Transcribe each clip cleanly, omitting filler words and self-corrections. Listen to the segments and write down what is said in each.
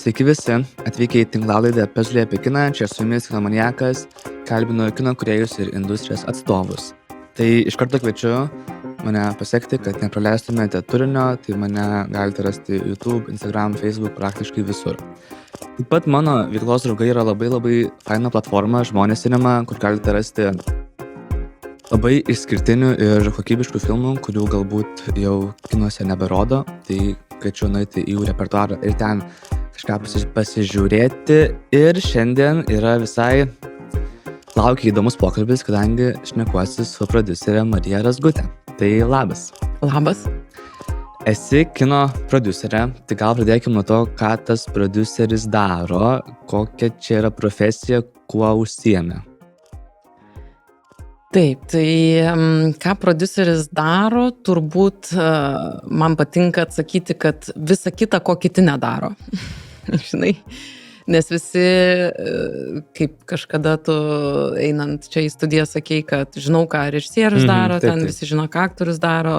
Sveiki visi, atvykę į tinklalaidę Pezlė apie kiną, čia su jumis kino maniakas, kalbinu kino kūrėjus ir industrijos atstovus. Tai iš karto kviečiu mane pasiekti, kad nepraleistumėte turinio, tai mane galite rasti YouTube, Instagram, Facebook, praktiškai visur. Taip pat mano veiklos draugai yra labai faina platforma Žmonės Cinema, kur galite rasti labai išskirtinių ir kokybiškų filmų, kurių galbūt jau kinuose neberodo, tai kviečiu nueiti į jų repertuarą ir ten kažką pasižiūrėti. Ir šiandien yra visai laukia įdomus pokalbis, kadangi šnekuosi su prodiuserė Marija Razgutė. Tai labas. Labas. Esi kino prodiuserė, tai gal pradėkim nuo to, ką tas prodiuseris daro, kokia čia yra profesija, kuo užsiėmė. Taip, tai ką prodiuseris daro, turbūt man patinka atsakyti, kad visa kita, ko kiti nedaro. Žinai, nes visi, kaip kažkada tu einant čia į studiją sakei, kad žinau, ką režisierius daro, taip. Visi žino, ką aktorius daro,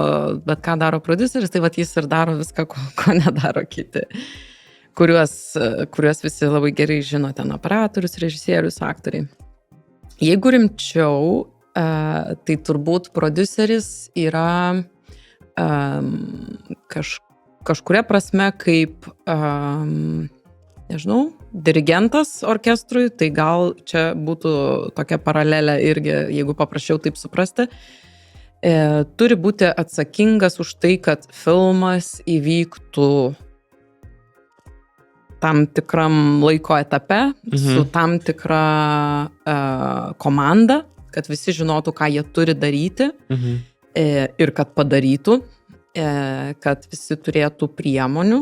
bet ką daro prodiuseris, tai vat jis ir daro viską, ko nedaro kiti, kuriuos visi labai gerai žino, ten operatorius, režisierius, aktoriai. Jeigu rimčiau, tai turbūt prodiuseris yra kažkuria prasme kaip, nežinau, dirigentas orkestrui, tai gal čia būtų tokia paralelė irgi, jeigu paprašiau taip suprasti. Turi būti atsakingas už tai, kad filmas įvyktų tam tikram laiko etape, su tam tikra komanda, kad visi žinotų, ką jie turi daryti ir kad padarytų, kad visi turėtų priemonių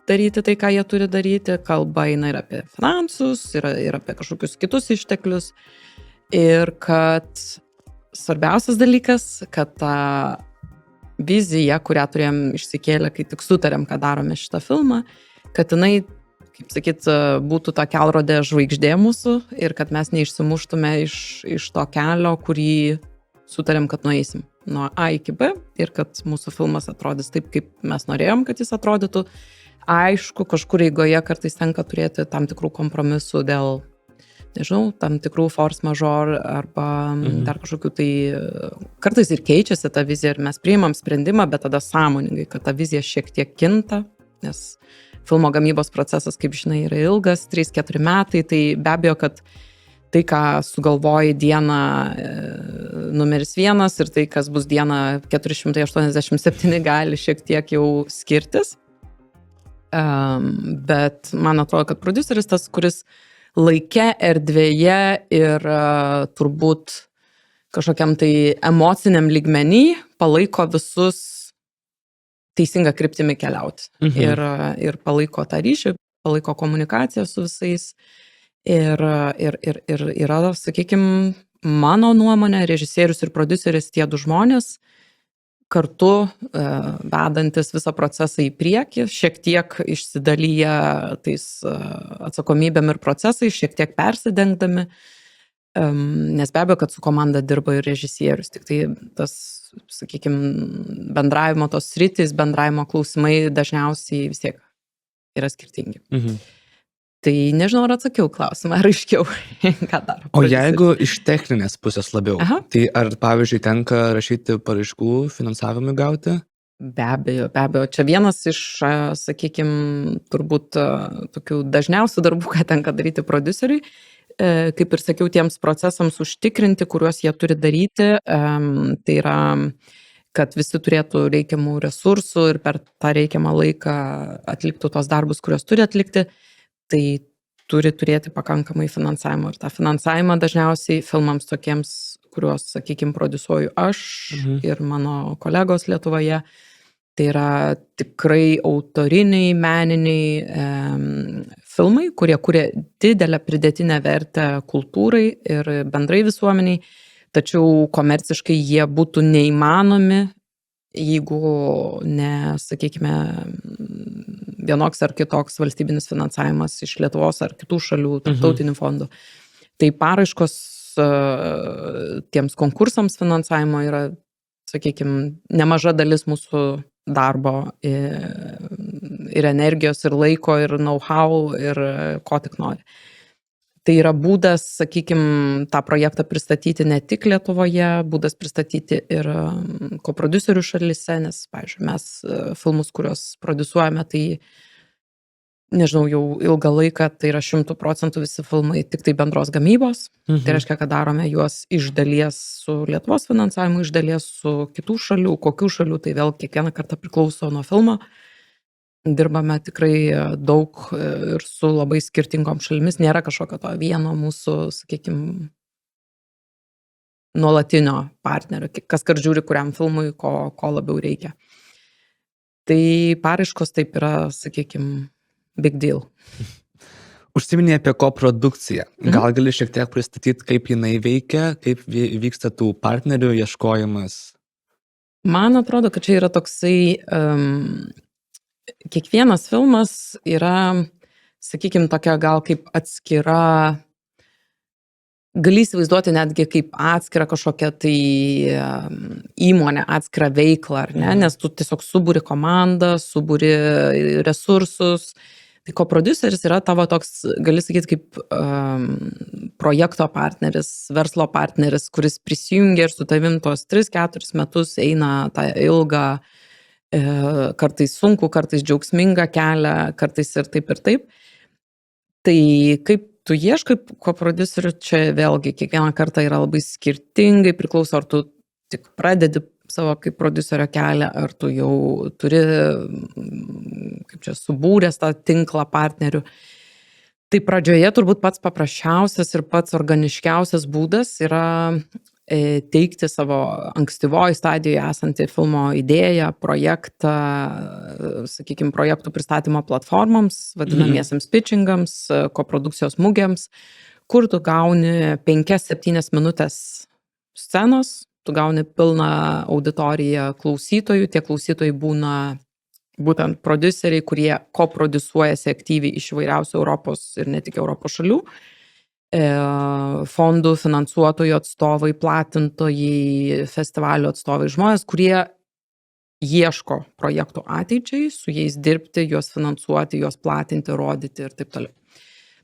daryti tai, ką jie turi daryti. Kalba eina ir apie finansus, ir apie kažkokius kitus išteklius. Ir kad svarbiausias dalykas, kad ta vizija, kurią turėjom išsikėlę, kai tik sutarėm, kad darome šitą filmą, kad jinai, kaip sakyt, būtų ta kelrodė žvaigždė mūsų ir kad mes neišsimuštume iš to kelio, kurį sutarėm, kad nueisim nuo A iki B ir kad mūsų filmas atrodys taip, kaip mes norėjom, kad jis atrodytų. Aišku, kažkur eigoje kartais tenka turėti tam tikrų kompromisų dėl, nežinau, tam tikrų force majeure arba dar kažkokių tai, kartais ir keičiasi ta vizija ir mes priimam sprendimą, bet tada sąmoningai, kad ta vizija šiek tiek kinta, nes filmo gamybos procesas, kaip žinai, yra ilgas, 3-4 metai, tai be abejo, kad tai, ką sugalvoji dieną numeris 1 ir tai, kas bus dieną 487, gali šiek tiek jau skirtis. Bet man atrodo, kad prodiuseris tas, kuris laike, erdvėje ir turbūt kažkokiam tai emociniam lygmenį palaiko visus teisingą kryptimį keliauti. Ir palaiko tą ryšį, palaiko komunikaciją su visais. Ir yra, sakykime, mano nuomonė, režisierius ir prodiuseris tie du žmonės, kartu vedantis visą procesą į priekį, šiek tiek išsidalyja tais atsakomybėm ir procesais, šiek tiek persidengdami, nes be abejo, kad su komanda dirba ir režisierius, tik tai tas, sakykime, bendravimo tos sritys, bendravimo klausimai dažniausiai vis tiek yra skirtingi. Tai nežinau, ar atsakiau klausimą, ar aiškiau, ką daro. O jeigu iš techninės pusės labiau, tai ar, pavyzdžiui, tenka rašyti paraiškų finansavimui gauti? Be abejo. Čia vienas iš, sakykime, turbūt tokių dažniausių darbų, ką tenka daryti prodiuseriui, kaip ir sakiau, tiems procesams užtikrinti, kuriuos jie turi daryti, tai yra, kad visi turėtų reikiamų resursų ir per tą reikiamą laiką atliktų tos darbus, kuriuos turi atlikti, tai turi turėti pakankamai finansavimo. Ir tą finansavimą dažniausiai filmams tokiems, kuriuos, sakykime, prodiusuoju aš ir mano kolegos Lietuvoje, tai yra tikrai autoriniai, meniniai filmai, kurie kuria didelę pridėtinę vertę kultūrai ir bendrai visuomeniai, tačiau komerciškai jie būtų neįmanomi, jeigu ne, sakykime, vienoks ar kitoks valstybinis finansavimas iš Lietuvos ar kitų šalių, tarptautinių fondų. Tai paraiškos tiems konkursams finansavimo yra, sakykime, nemaža dalis mūsų darbo ir energijos, ir laiko, ir know-how, ir ko tik nori. Tai yra būdas, sakykime, tą projektą pristatyti ne tik Lietuvoje, būdas pristatyti ir koprodiuserių šalyse, nes, pavyzdžiui, mes filmus, kuriuos produsuojame, tai, nežinau, jau ilgą laiką, tai yra 100% visi filmai tik tai bendros gamybos. Tai reiškia, kad darome juos iš dalies su Lietuvos finansavimu, iš dalies su kitų šalių, kokių šalių, tai vėl kiekvieną kartą priklauso nuo filmo. Dirbame tikrai daug ir su labai skirtingom šalimis, nėra kažkokio to vieno mūsų, sakykime, nuolatinio partnerio, kas kart žiūri, kuriam filmui, ko labiau reikia. Tai paraiškos taip yra, sakykime, big deal. Užsiminė apie koprodukciją. Gal gali šiek tiek pristatyti, kaip jinai veikia, kaip vyksta tų partnerių ieškojimas? Man atrodo, kad čia yra toksai... Kiekvienas filmas yra, sakykime, tokia gal kaip atskira, gali įsivaizduoti netgi kaip atskira kažkokia tai įmonė, atskira veikla, ar ne? Nes tu tiesiog suburi komandą, suburi resursus. Tai koprodiuseris yra tavo toks, gali sakyti, kaip projekto partneris, verslo partneris, kuris prisijungia ir su tavim tos 3-4 metus eina tą ilgą, kartais sunku, kartais džiaugsmingą kelią, kartais ir taip ir taip. Tai kaip tu ieškai koprodiuserių, čia vėlgi kiekvieną kartą yra labai skirtingai, priklauso, ar tu tik pradedi savo kaip prodiuserio kelią, ar tu jau turi, kaip čia, subūręs tą tinklą partnerių. Tai pradžioje turbūt pats paprasčiausias ir pats organiškiausias būdas yra teikti savo ankstyvoj stadijoje esantį filmo idėją, projektą, sakykime, projektų pristatymo platformoms, vadinamiesiams pitchingams, koprodukcijos mugėms, kur tu gauni 5-7 minutės scenos, tu gauni pilną auditoriją klausytojų, tie klausytojai būna būtent prodiuseriai, kurie koprodiusuojasi aktyviai iš įvairiausių Europos ir ne tik Europos šalių, fondų, finansuotojų atstovai, platintojai, festivalio atstovai, žmonės, kurie ieško projektų ateičiai, su jais dirbti, juos finansuoti, juos platinti, rodyti ir taip toliau.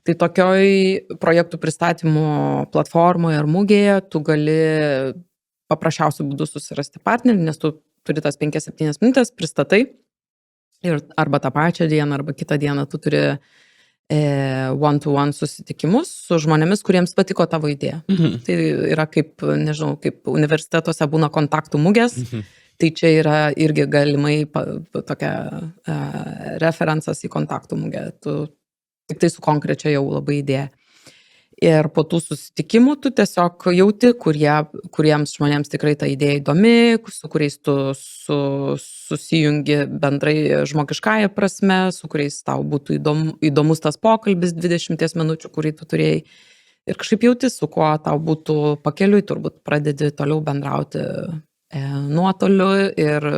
Tai tokioj projektų pristatymo platformoje ar mugėje tu gali paprasčiausių būdų susirasti partnerį, nes tu turi tas 5-7 minutės, pristatai ir arba tą pačią dieną, arba kitą dieną tu turi one-to-one susitikimus su žmonėmis, kuriems patiko tavo idėja. Tai yra kaip, nežinau, kaip universitetuose būna kontaktų mugės, tai čia yra irgi galimai tokia referencas į kontaktų mugę. Tu tik tai su konkrečia jau labai idėja. Ir po tų susitikimų tu tiesiog jauti, kuriems žmonėms tikrai ta idėja įdomi, su kuriais tu susijungi bendrai žmogiškąja prasme, su kuriais tau būtų įdomus tas pokalbis 20 minučių, kurį tu turėjai. Ir kažkaip jauti, su kuo tau būtų pakeliui, turbūt pradedi toliau bendrauti nuotoliu ir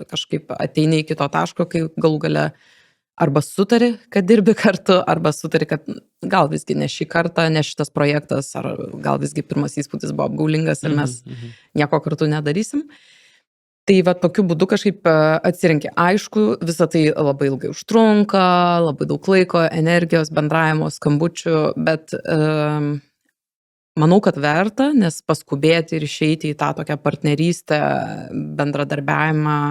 kažkaip ateini iki to taško, kai galų gale arba sutari, kad dirbi kartu, arba sutari, kad gal visgi ne šį kartą, ne šitas projektas, ar gal visgi pirmas įspūdis buvo apgaulingas ir mes nieko kartu nedarysim. Tai va tokiu būdu kažkaip atsirenki. Aišku, visą tai labai ilgai užtrunka, labai daug laiko, energijos, bendravimo, skambučių, bet manau, kad verta, nes paskubėti ir išeiti į tą tokią partnerystę, bendradarbiavimą,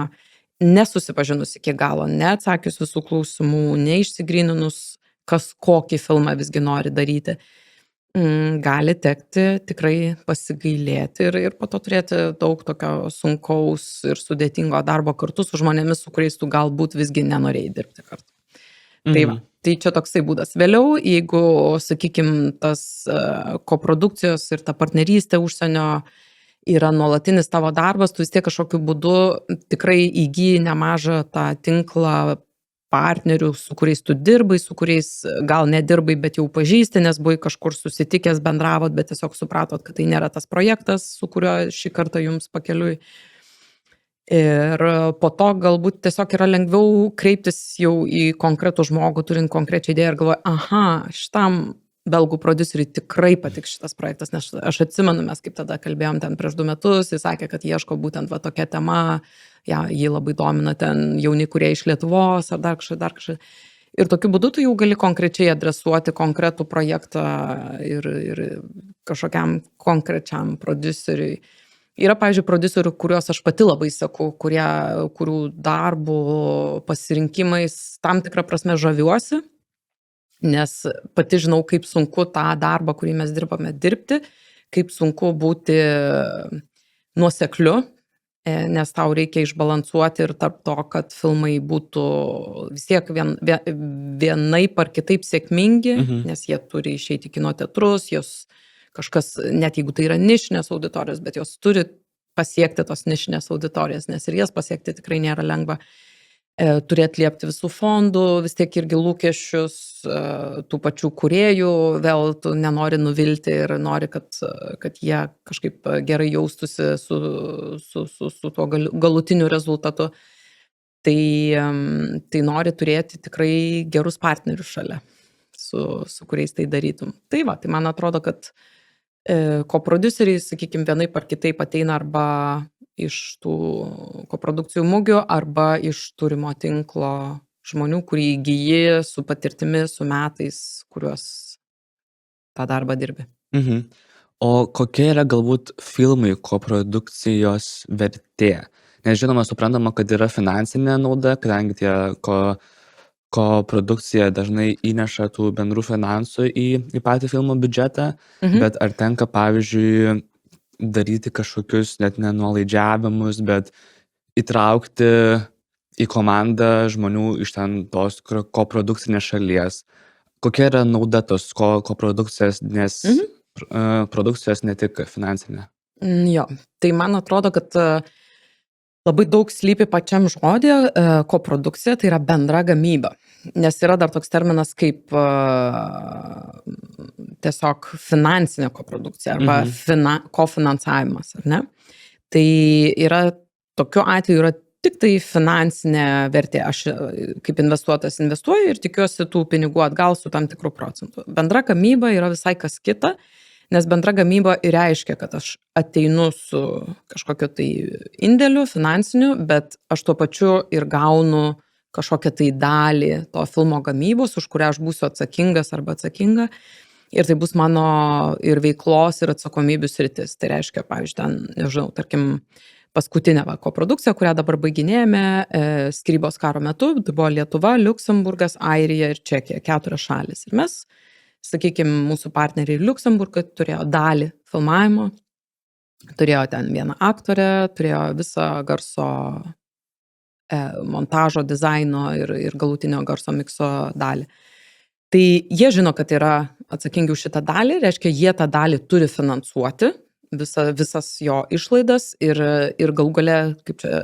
nesusipažinus iki galo, neatsakius visų klausimų, neišsigryninus, kas kokį filmą visgi nori daryti, gali tekti tikrai pasigailėti ir po to turėti daug tokio sunkaus ir sudėtingo darbo kartu su žmonėmis, su kuriais tu galbūt visgi nenorėjai dirbti kartu. Tai va, tai čia toksai būdas. Vėliau, jeigu, sakykime, tas koprodukcijos ir ta partnerystė užsienio yra nuolatinis tavo darbas, tu vis tiek kažkokiu būdu tikrai įgyji nemažą tą tinklą partnerių, su kuriais tu dirbai, su kuriais gal nedirbai, bet jau pažįsti, nes buvai kažkur susitikęs, bendravot, bet tiesiog supratot, kad tai nėra tas projektas, su kuriuo šį kartą jums pakeliui. Ir po to galbūt tiesiog yra lengviau kreiptis jau į konkretų žmogų, turint konkrečią idėją ir galvoja, aha, šitam belgų prodiuseriui tikrai patiks šitas projektas, nes aš atsimenu, mes kaip tada kalbėjom ten prieš 2 metus, jis sakė, kad ieško būtent va tokia tema, ja, jį labai domina ten jauni kurie iš Lietuvos ar dar kažkaip. Ir tokiu būdu tu jau gali konkrečiai adresuoti konkretų projektą ir kažkokiam konkrečiam prodiuseriui. Yra, pavyzdžiui, prodiuserių, kuriuos aš pati labai seku, kurių darbų pasirinkimais tam tikrą prasme žaviuosi, nes pati žinau, kaip sunku tą darbą, kurį mes dirbame, dirbti, kaip sunku būti nuosekliu, nes tau reikia išbalansuoti ir tarp to, kad filmai būtų vis tiek vienaip ar kitaip sėkmingi, nes jie turi išeiti į kino teatrus, jos kažkas, net jeigu tai yra nišinės auditorijos, bet jos turi pasiekti tos nišinės auditorijas, nes ir jas pasiekti tikrai nėra lengva. Turi atliepti visų fondų, vis tiek irgi lūkesčius tų pačių kūrėjų, vėl tu nenori nuvilti ir nori, kad jie kažkaip gerai jaustųsi su tuo galutiniu rezultatu. Tai nori turėti tikrai gerus partnerius šalia, su kuriais tai darytum. Tai man atrodo, kad koprodiuseriai, sakykime, vienaip ar kitaip ateina arba iš tų koprodukcijų mugių arba iš turimo tinklo žmonių, kurį įgyji su patirtimi, su metais, kuriuos tą darbą dirbi. O kokia yra galbūt filmai koprodukcijos vertė? Nes žinoma, suprantama, kad yra finansinė nauda, kadangi tie koprodukcija dažnai įneša tų bendrų finansų į patį filmo biudžetą, bet ar tenka, pavyzdžiui, daryti kažkokius net nenuolaidžiavimus, bet įtraukti į komandą žmonių iš ten tos koprodukcinės šalies. Kokia yra nauda tos koprodukcijos, nes produkcijos ne tik finansinė? Jo, tai man atrodo, kad labai daug slypi pačiam žodį koprodukcija, tai yra bendra gamyba. Nes yra dar toks terminas kaip tiesiog finansinė koprodukcija arba kofinansavimas, ar ne? Tai yra, tokiu atveju yra tik tai finansinė vertė. Aš kaip investuotojas investuoju ir tikiuosi tų pinigų atgal su tam tikrų procentų. Bendra gamyba yra visai kas kita, nes bendra gamyba ir reiškia, kad aš ateinu su kažkokiu tai indėliu finansiniu, bet aš tuo pačiu ir gaunu kažkokią tai dalį to filmo gamybos, už kurią aš būsiu atsakingas arba atsakinga. Ir tai bus mano ir veiklos, ir atsakomybių sritis. Tai reiškia, pavyzdžiui, ten, nežinau, tarkim, paskutinė koprodukcija, kurią dabar baiginėjame, skyrybos karo metu, tai buvo Lietuva, Liuksemburgas, Airija ir Čekija, 4 šalis. Ir mes, sakykime, mūsų partneriai Liuksemburgai turėjo dalį filmavimo, turėjo ten vieną aktorę, turėjo visą garso montažo, dizaino ir galutinio garso mikso dalį. Tai jie žino, kad yra atsakingi už šitą dalį, reiškia, jie tą dalį turi finansuoti, visas jo išlaidas ir galų gale, kaip čia,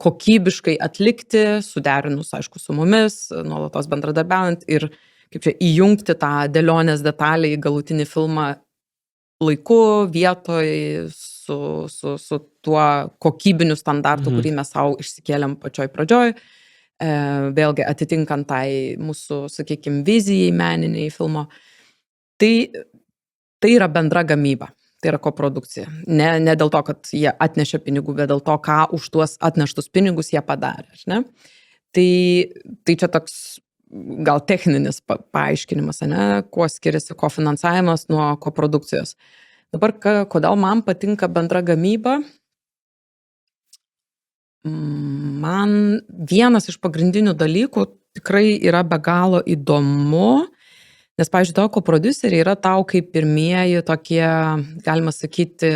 kokybiškai atlikti, suderinus, aišku, su mumis, nuolatos bendradarbiaujant ir, kaip čia, įjungti tą dėlionės detalę į galutinį filmą laiku, vietoj, su tuo kokybiniu standartu, kurį mes savo išsikėlėm pačioj pradžioj, vėlgi atitinkant tai mūsų, sakykime, vizijai meniniai filmo. Tai yra bendra gamyba, tai yra koprodukcija. Ne dėl to, kad jie atnešė pinigų, bet dėl to, ką už tuos atneštus pinigus jie padarė. Ne? Tai čia toks gal techninis paaiškinimas, ne? Kuo skiriasi kofinansavimas nuo koprodukcijos. Dabar, kodėl man patinka bendra gamyba? Man vienas iš pagrindinių dalykų tikrai yra be galo įdomu, nes, pavyzdžiui, tavo koprodiuseriai yra tau kaip pirmieji tokie, galima sakyti,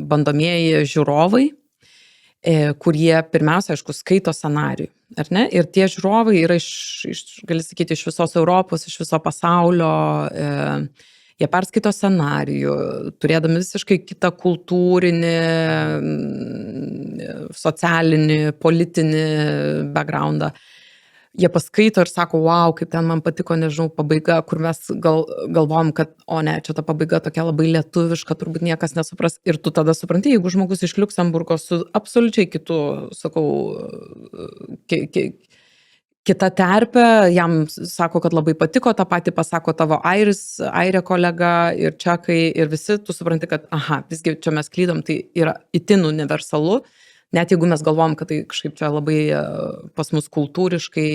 bandomieji žiūrovai, kurie pirmiausia, aišku, skaito scenarijų, ar ne? Ir tie žiūrovai yra gali sakyti, iš visos Europos, iš viso pasaulio, jie perskaito scenarijų, turėdami visiškai kitą kultūrinį, socialinį, politinį backgroundą. Jie paskaito ir sako, wow, kaip ten man patiko, nežinau, pabaiga, kur mes galvom, kad, o ne, čia ta pabaiga tokia labai lietuviška, turbūt niekas nesupras. Ir tu tada supranti, jeigu žmogus iš Liuksemburgo su absoliučiai kitu, sakau, kita terpė, jam sako, kad labai patiko, tą patį pasako tavo airė kolega ir čekai ir visi, tu supranti, kad visgi čia mes klydom, tai yra itin universalu, net jeigu mes galvom, kad tai kažkaip čia labai pas mus kultūriškai,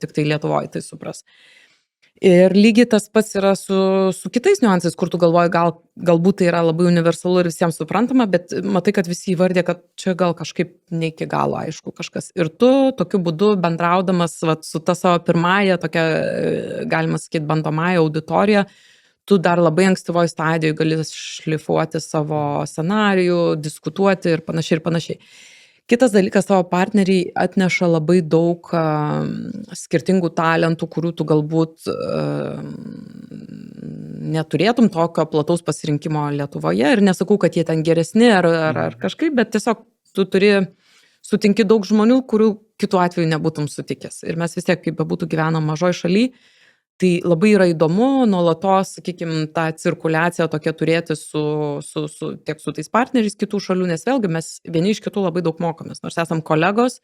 tik tai Lietuvoje tai supras. Ir lygiai tas pats yra su kitais niuansais, kur tu galvoji, galbūt tai yra labai universalu ir visiems suprantama, bet matai, kad visi įvardė, kad čia gal kažkaip ne iki galo aišku kažkas. Ir tu tokiu būdu bendraudamas su ta savo pirmąja, tokia, galima sakyti, bandomąja auditorija, tu dar labai ankstyvoje stadijoje gali šlifuoti savo scenarijų, diskutuoti ir panašiai ir panašiai. Kitas dalykas, tavo partneriai atneša labai daug skirtingų talentų, kurių tu galbūt neturėtum tokio plataus pasirinkimo Lietuvoje. Ir nesakau, kad jie ten geresni ar kažkaip, bet tiesiog tu sutinki daug žmonių, kurių kitu atveju nebūtum sutikęs. Ir mes vis tiek, kaip bebūtų, gyvenam mažoj šaly. Tai labai yra įdomu nuolatos, sakykime, tą cirkuliaciją tokia turėti tiek su tais partneriais kitų šalių, nes vėlgi mes vieni iš kitų labai daug mokomės, nors esam kolegos,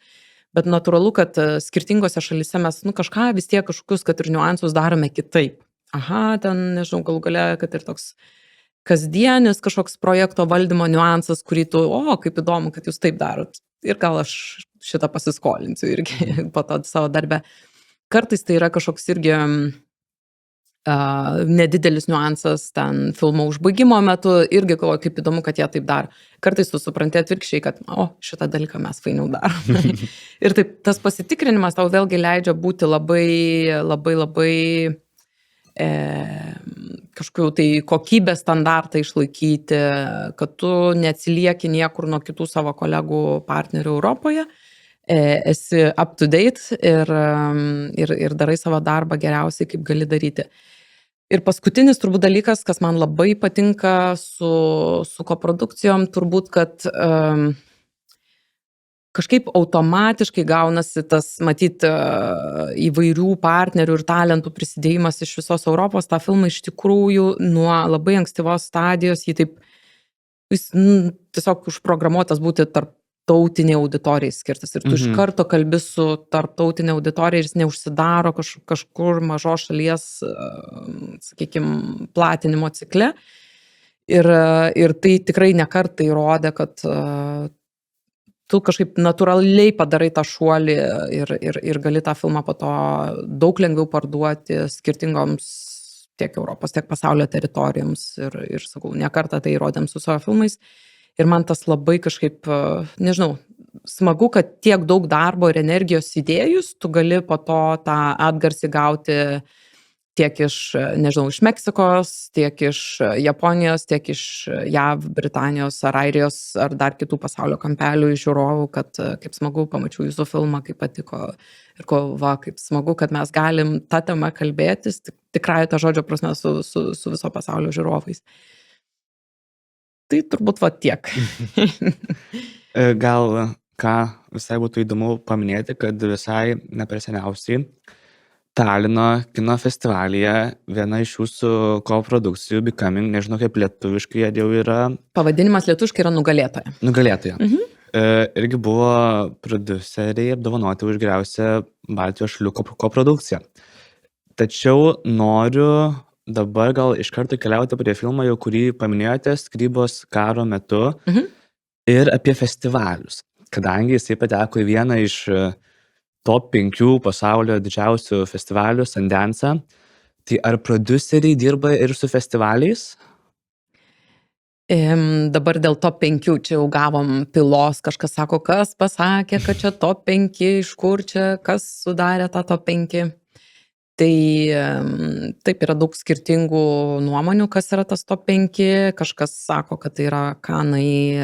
bet natūralu, kad skirtingose šalyse mes kažką vis tiek kažkokius, kad ir niuansus darome kitaip. Ten, nežinau, galų gale, kad ir toks kasdienis kažkoks projekto valdymo niuansas, kurį tu, kaip įdomu, kad jūs taip darot. Ir gal aš šitą pasiskolinsiu irgi po to savo darbę. Kartais tai yra kažkoks irgi nedidelis niuansas ten filmo užbaigimo metu, irgi galvoju, kaip įdomu, kad jie taip daro. Kartais tu supranti atvirkščiai, kad šitą dalyką mes fainiau darom. Ir taip, tas pasitikrinimas tau vėlgi leidžia būti labai kažkokiu tai kokybės standartą išlaikyti, kad tu neatsilieki niekur nuo kitų savo kolegų partnerių Europoje, esi up to date ir darai savo darbą geriausiai, kaip gali daryti. Ir paskutinis turbūt dalykas, kas man labai patinka su koprodukcijom, turbūt, kad kažkaip automatiškai gaunasi tas, matyt, įvairių partnerių ir talentų prisidėjimas iš visos Europos. Ta filmą iš tikrųjų nuo labai ankstyvos stadijos jis tiesiog užprogramuotas būti tarptautinė auditorijai skirtas. Ir tu iš karto kalbi su tarptautinė auditorija ir jis neužsidaro kažkur mažos šalies, sakykime, platinimo cikle. Ir tai tikrai nekartą įrodė, kad tu kažkaip natūraliai padarai tą šuolį ir gali tą filmą po to daug lengviau parduoti skirtingoms tiek Europos, tiek pasaulio teritorijoms. Ir sakau, nekartą tai įrodėm su savo filmais. Ir man tas labai kažkaip, nežinau, smagu, kad tiek daug darbo ir energijos įdėjus, tu gali po to tą atgarsį gauti tiek iš, nežinau, iš Meksikos, tiek iš Japonijos, tiek iš JAV, Britanijos ar Airijos, ar dar kitų pasaulio kampelių iš žiūrovų, kad kaip smagu, pamačiau jūsų filmą, kaip patiko ir kaip smagu, kad mes galim tą temą kalbėtis, tikrai tą žodžio prasme su viso pasaulio žiūrovais. Tai turbūt tiek. Gal ką visai būtų įdomu paminėti, kad visai neperseniausiai Talino kino festivalyje viena iš jūsų koprodukcijų Becoming, nežinau kaip lietuviškai jau yra. Pavadinimas lietuviškai yra Nugalėtoja. Nugalėtoja. Irgi buvo prodiuseriai apdovanoti už geriausią Baltijos šalių koprodukciją. Tačiau noriu dabar gal iš karto keliauti prie filmo, jau kurį paminėjote, Skrybos karo metu ir apie festivalius. Kadangi jisai pateko į vieną iš top 5 pasaulio didžiausių festivalių, Sundance, tai ar prodiuseriai dirba ir su festivaliais? Dabar dėl top 5 čia jau gavom pilos, kažkas sako, kas pasakė, kad čia top 5, iš kur čia, kas sudarė tą top 5. Tai taip yra daug skirtingų nuomonių, kas yra tas top 5. Kažkas sako, kad tai yra Kanai,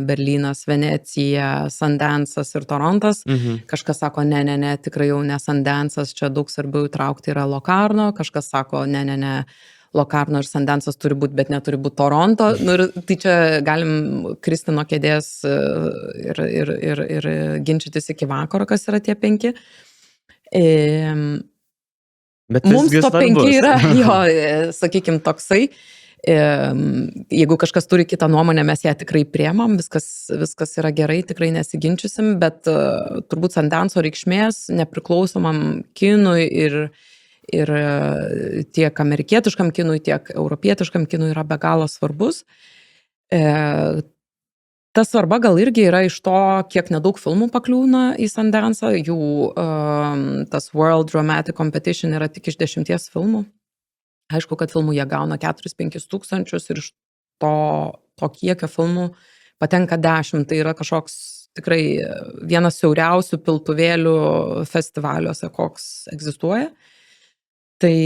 Berlynas, Venecija, Sundance'as ir Torontas. Kažkas sako, ne, tikrai jau ne Sundance'as, čia daug svarbiau įtraukti yra Locarno. Kažkas sako, ne, Locarno ir Sundance'as turi būti, bet neturi būti Toronto. Ir tai čia galim kristi nuo kėdės ir ginčytis iki vakaro, kas yra tie 5. Bet mums top 5 yra, sakykime, toksai. Jeigu kažkas turi kitą nuomonę, mes ją tikrai priemam, viskas yra gerai, tikrai nesiginčiusim, bet turbūt Sundance'o reikšmės nepriklausomam kinui ir tiek amerikietiškam kinui, tiek europietiškam kinui yra be galo svarbus. Ta svarba gal irgi yra iš to, kiek nedaug filmų pakliūna į Sundance'ą, jų tas World Dramatic Competition yra tik iš 10 filmų. Aišku, kad filmų jie gauna 4-5 tūkstančius ir iš to kiekio filmų patenka 10. Tai yra kažkoks tikrai vienas siauriausių piltuvėlių festivaliuose, koks egzistuoja. Tai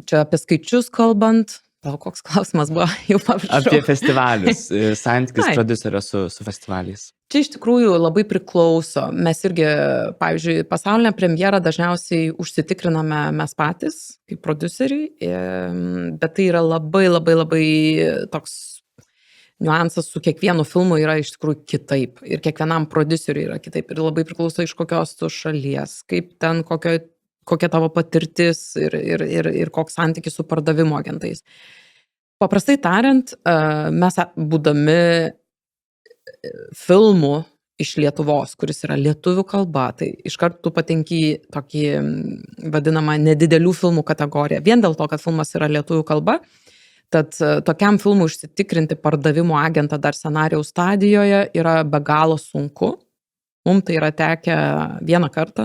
čia apie skaičius kalbant, koks klausimas buvo, jau paviršau. Apie festivalius, santykis prodiuserio su festivaliais. Čia iš tikrųjų labai priklauso. Mes irgi, pavyzdžiui, pasaulinę premjerą dažniausiai užsitikriname mes patys, kaip prodiuseriai, bet tai yra labai toks niuansas su kiekvienu filmu yra iš tikrųjų kitaip. Ir kiekvienam prodiuseriui yra kitaip. Ir labai priklauso iš kokios tu šalies, kaip ten kokia tavo patirtis ir koks santykis su pardavimo agentais. Paprastai tariant, mes būdami filmų iš Lietuvos, kuris yra lietuvių kalba, tai iškart tu patenki tokį vadinamą nedidelių filmų kategoriją. Vien dėl to, kad filmas yra lietuvių kalba, tad tokiam filmui užsitikrinti pardavimo agentą dar scenarijaus stadijoje yra be galo sunku. Mums tai yra tekę vieną kartą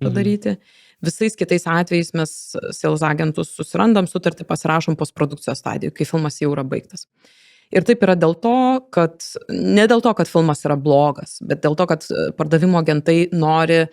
padaryti. Visais kitais atvejais mes sales agentus susirandam, sutartį pasirašom postprodukcijos stadijoje, kai filmas jau yra baigtas. Ir taip yra ne dėl to, kad filmas yra blogas, bet dėl to, kad pardavimo agentai nori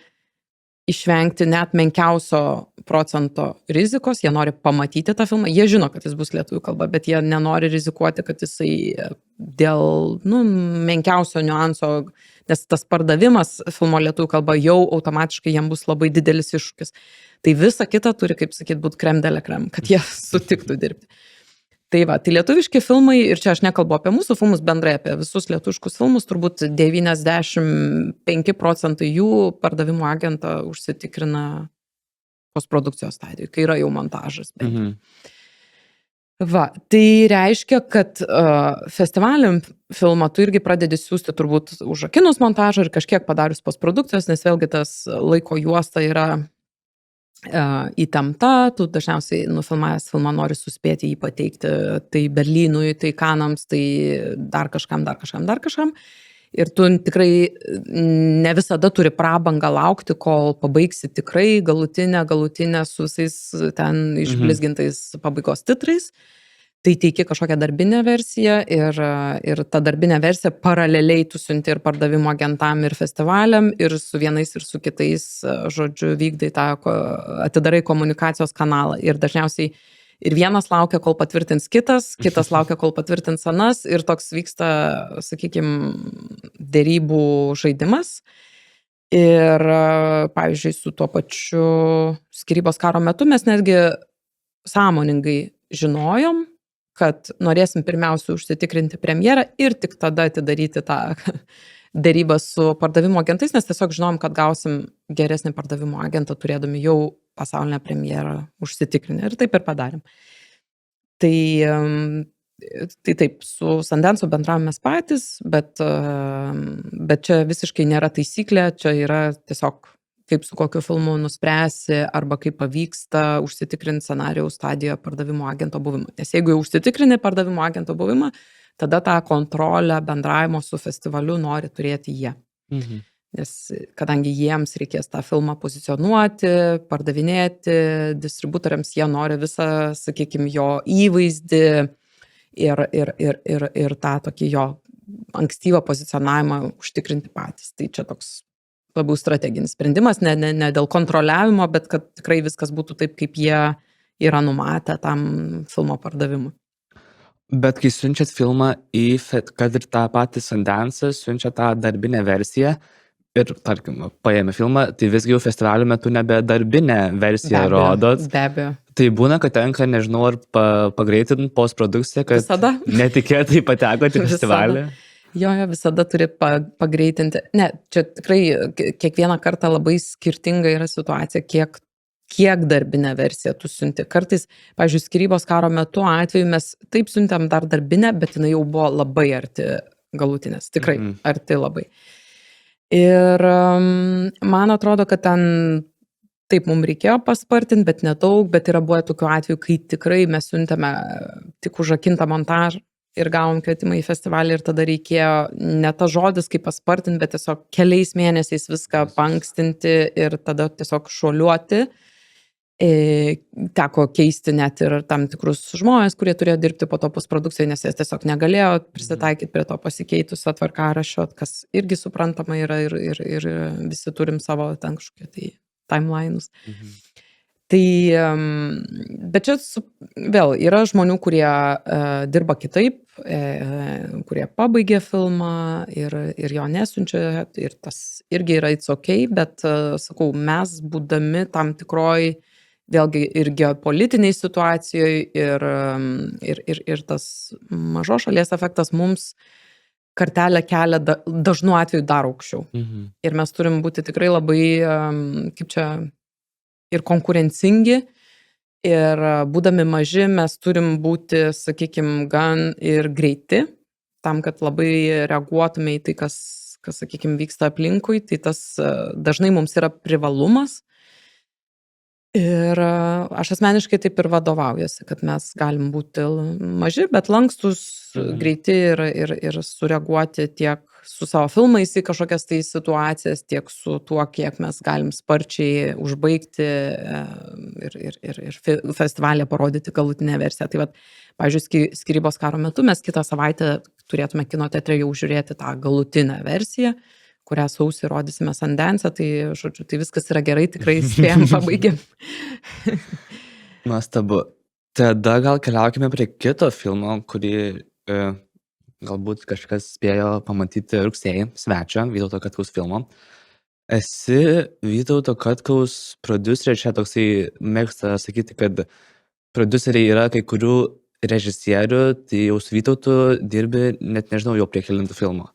išvengti net menkiausio procento rizikos, jie nori pamatyti tą filmą, jie žino, kad jis bus lietuvių kalba, bet jie nenori rizikuoti, kad jisai dėl menkiausio niuanso, nes tas pardavimas filmo lietuvių kalba jau automatiškai jiem bus labai didelis iššūkis. Tai visa kita turi, kaip sakyt, būti krem de la krem, kad jie sutiktų dirbti. Tai lietuviški filmai, ir čia aš nekalbu apie mūsų filmus bendrai, apie visus lietuviškus filmus, turbūt 95% jų pardavimo agentą užsitikrina postprodukcijos stadijoje, kai yra jau montažas. Tai reiškia, kad festivaliam filmą tu irgi pradedi siųsti turbūt užrakinus montažą ir kažkiek padarius postprodukcijos, nes vėlgi tas laiko juosta yra įtempta, tu dažniausiai nufilmavęs filmą nori suspėti jį pateikti tai Berlynui, tai Kanams, tai dar kažkam. Ir tu tikrai ne visada turi prabangą laukti, kol pabaigsi tikrai galutinę su visais ten išblizgintais pabaigos titrais. Tai teiki kažkokią darbinę versiją ir ta darbinė versija paraleliai tu siunti ir pardavimo agentam ir festivaliam ir su vienais ir su kitais, žodžiu, vykdai tą, atidarai komunikacijos kanalą ir dažniausiai ir vienas laukia, kol patvirtins kitas laukia, kol patvirtins anas ir toks vyksta, sakykime, dėrybų žaidimas. Ir, pavyzdžiui, su tuo pačiu skyrybos karo metu mes netgi sąmoningai žinojom, kad norėsim pirmiausia užsitikrinti premjerą ir tik tada atidaryti tą dėrybą su pardavimo agentais, nes tiesiog žinom, kad gausim geresnį pardavimo agentą, turėdami jau pasaulinę premjerą užsitikrinę. Ir taip ir padarėm. Tai taip, su Sundance'u bendravom mes patys, bet čia visiškai nėra taisyklė, čia yra tiesiog kaip su kokiu filmu nuspręsi arba kaip pavyksta užsitikrinti scenarijaus stadijoje pardavimo agento buvimą. Nes jeigu jau užsitikrini pardavimo agento buvimą, tada tą kontrolę bendravimo su festivaliu nori turėti jie. Nes kadangi jiems reikės tą filmą pozicionuoti, pardavinėti, distributoriams jie nori visą, sakykime, jo įvaizdį ir tą tokį jo ankstyvą pozicionavimą užtikrinti patys. Tai čia toks labiau strateginis sprendimas, ne dėl kontroliavimo, bet kad tikrai viskas būtų taip, kaip jie yra numatę tam filmo pardavimui. Bet kai siunčiat filmą kad ir tą patį Sundance'ą, siunčia tą darbinę versiją ir, tarkim, paėmė filmą, tai visgi jau festivalio metu nebe darbinę versiją rodot. Be abejo. Tai būna, kad tenka, nežinau, ar pagreitinti postprodukciją, kad visada netikėtai patekote į festivalį. Jo, visada turi pagreitinti. Ne, čia tikrai kiekvieną kartą labai skirtinga yra situacija, kiek kiek darbinę versiją tu siunti. Kartais, pavyzdžiui, skyrybos karo metu atveju mes taip siuntėm dar darbinę, bet jinai jau buvo labai arti galutinės, tikrai arti labai. Ir man atrodo, kad ten taip mums reikėjo paspartinti, bet nedaug, bet yra buvę tokių atvejų, kai tikrai mes siuntėme tik užrakintą montažą ir gavom kvietimą į festivalį ir tada reikėjo ne tas žodis, kaip paspartinti, bet tiesiog keliais mėnesiais viską pankstinti ir tada tiesiog šuoliuoti. Teko keisti net ir tam tikrus žmonės, kurie turėjo dirbti po to postprodukcijai, nes jie tiesiog negalėjo prisitaikyti prie to pasikeitusio tvarkaraščio, kas irgi suprantama yra ir visi turim savo ten kažkokie tai timeline'us. Tai, bet čia vėl yra žmonių, kurie dirba kitaip, kurie pabaigė filmą ir jo nesiunčia, ir tas irgi yra it's okay, bet, sakau, mes būdami tam tikroj, vėlgi ir geopolitiniai situacijoje, ir tas mažos šalies efektas mums kartelę kelia dažnu atveju dar aukščiau. Ir mes turim būti tikrai labai, kaip čia, ir konkurencingi, ir būdami maži mes turim būti, sakykime, gan ir greiti, tam, kad labai reaguotume į tai, kas sakykime, vyksta aplinkui, tai tas dažnai mums yra privalumas. Ir aš asmeniškai taip ir vadovaujuosi, kad mes galim būti maži, bet lankstus, greiti ir sureaguoti tiek su savo filmais į kažkokias tai situacijas, tiek su tuo, kiek mes galim sparčiai užbaigti ir festivalį parodyti galutinę versiją. Tai vat, pavyzdžiui, skyrybos karo metu mes kitą savaitę turėtume kino teatre jau žiūrėti tą galutinę versiją, kurią sausį rodysime Sundance, tai, žodžiu, tai viskas yra gerai, tikrai spėjom, pabaigėm. Nuostabu. Tada gal keliaukime prie kito filmo, kurį galbūt kažkas spėjo pamatyti rugsėjį, Svečio, Vytauto Katkaus filmo. Esi Vytauto Katkaus prodiuserė, čia toksai mėgsta sakyti, kad prodiuseriai yra kai kurių režisierių, tai jau su Vytautu dirbi, net nežinau, jau prie kelintų filmo.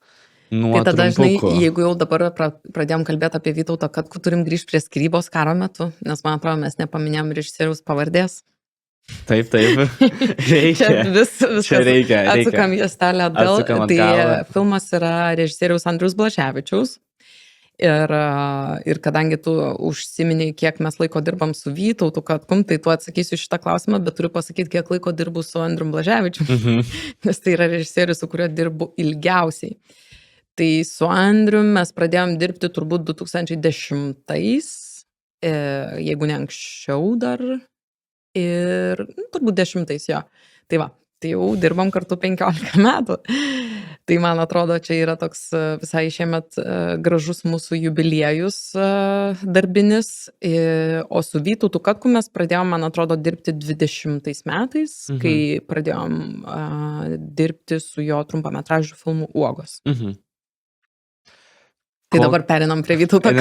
Tai tada, žinai, jeigu jau dabar pradėjom kalbėti apie Vytautą Katkų, turim grįžti prie skyrybos karo metu, nes, man atrodo, mes nepaminėjom režisieriaus pavardės. Taip. Reikia. Čia reikia. Atsukam juostelę atgal. Tai filmas yra režisieriaus Andriaus Blaževičiaus. Ir kadangi tu užsiminiai, kiek mes laiko dirbam su Vytautu Katkum, tai tu atsakysiu šitą klausimą, bet turiu pasakyti, kiek laiko dirbu su Andrium Blaževičium, nes tai yra režisierius, su kuriuo dirbu ilgiausiai. Tai su Andrium mes pradėjom dirbti turbūt 2010-ais, jeigu ne anksčiau dar, ir turbūt 10-ais jo. Tai va, tai jau dirbam kartu 15 metų. Tai man atrodo, čia yra toks visai šiemet gražus mūsų jubiliejus darbinis, o su Vytautu Katku mes pradėjom, man atrodo, dirbti 20 metais, kai pradėjom dirbti su jo trumpametražiu filmu Uogos. Tai dabar perinam prie Vytauto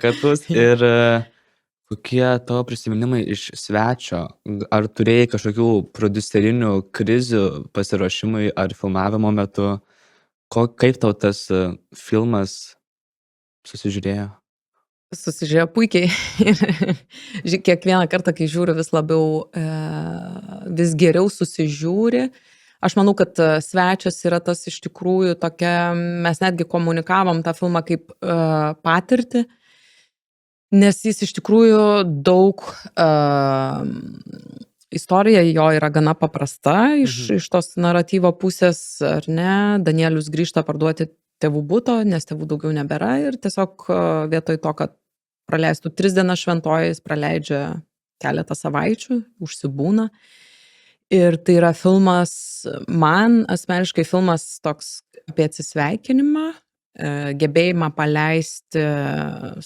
Katkaus. Ir kokie tavo prisiminimai iš Svečio? Ar turėjai kažkokių prodiuserinių krizių pasiruošimui ar filmavimo metu? Kaip tau tas filmas susižiūrėjo? Susižiūrėjo puikiai. Kiekvieną kartą, kai žiūriu, vis labiau, vis geriau susižiūri. Aš manau, kad Svečias yra tas iš tikrųjų tokia, mes netgi komunikavom tą filmą kaip patirtį, nes jis iš tikrųjų daug, istorija jo yra gana paprasta iš tos naratyvo pusės, ar ne, Danielius grįžta parduoti tėvų buto, nes tėvų daugiau nebėra ir tiesiog vietoj to, kad praleistų 3 dienas šventoje, jis praleidžia keletą savaičių, užsibūna. Ir tai yra filmas, man asmeniškai filmas toks apie atsisveikinimą, gebėjimą paleisti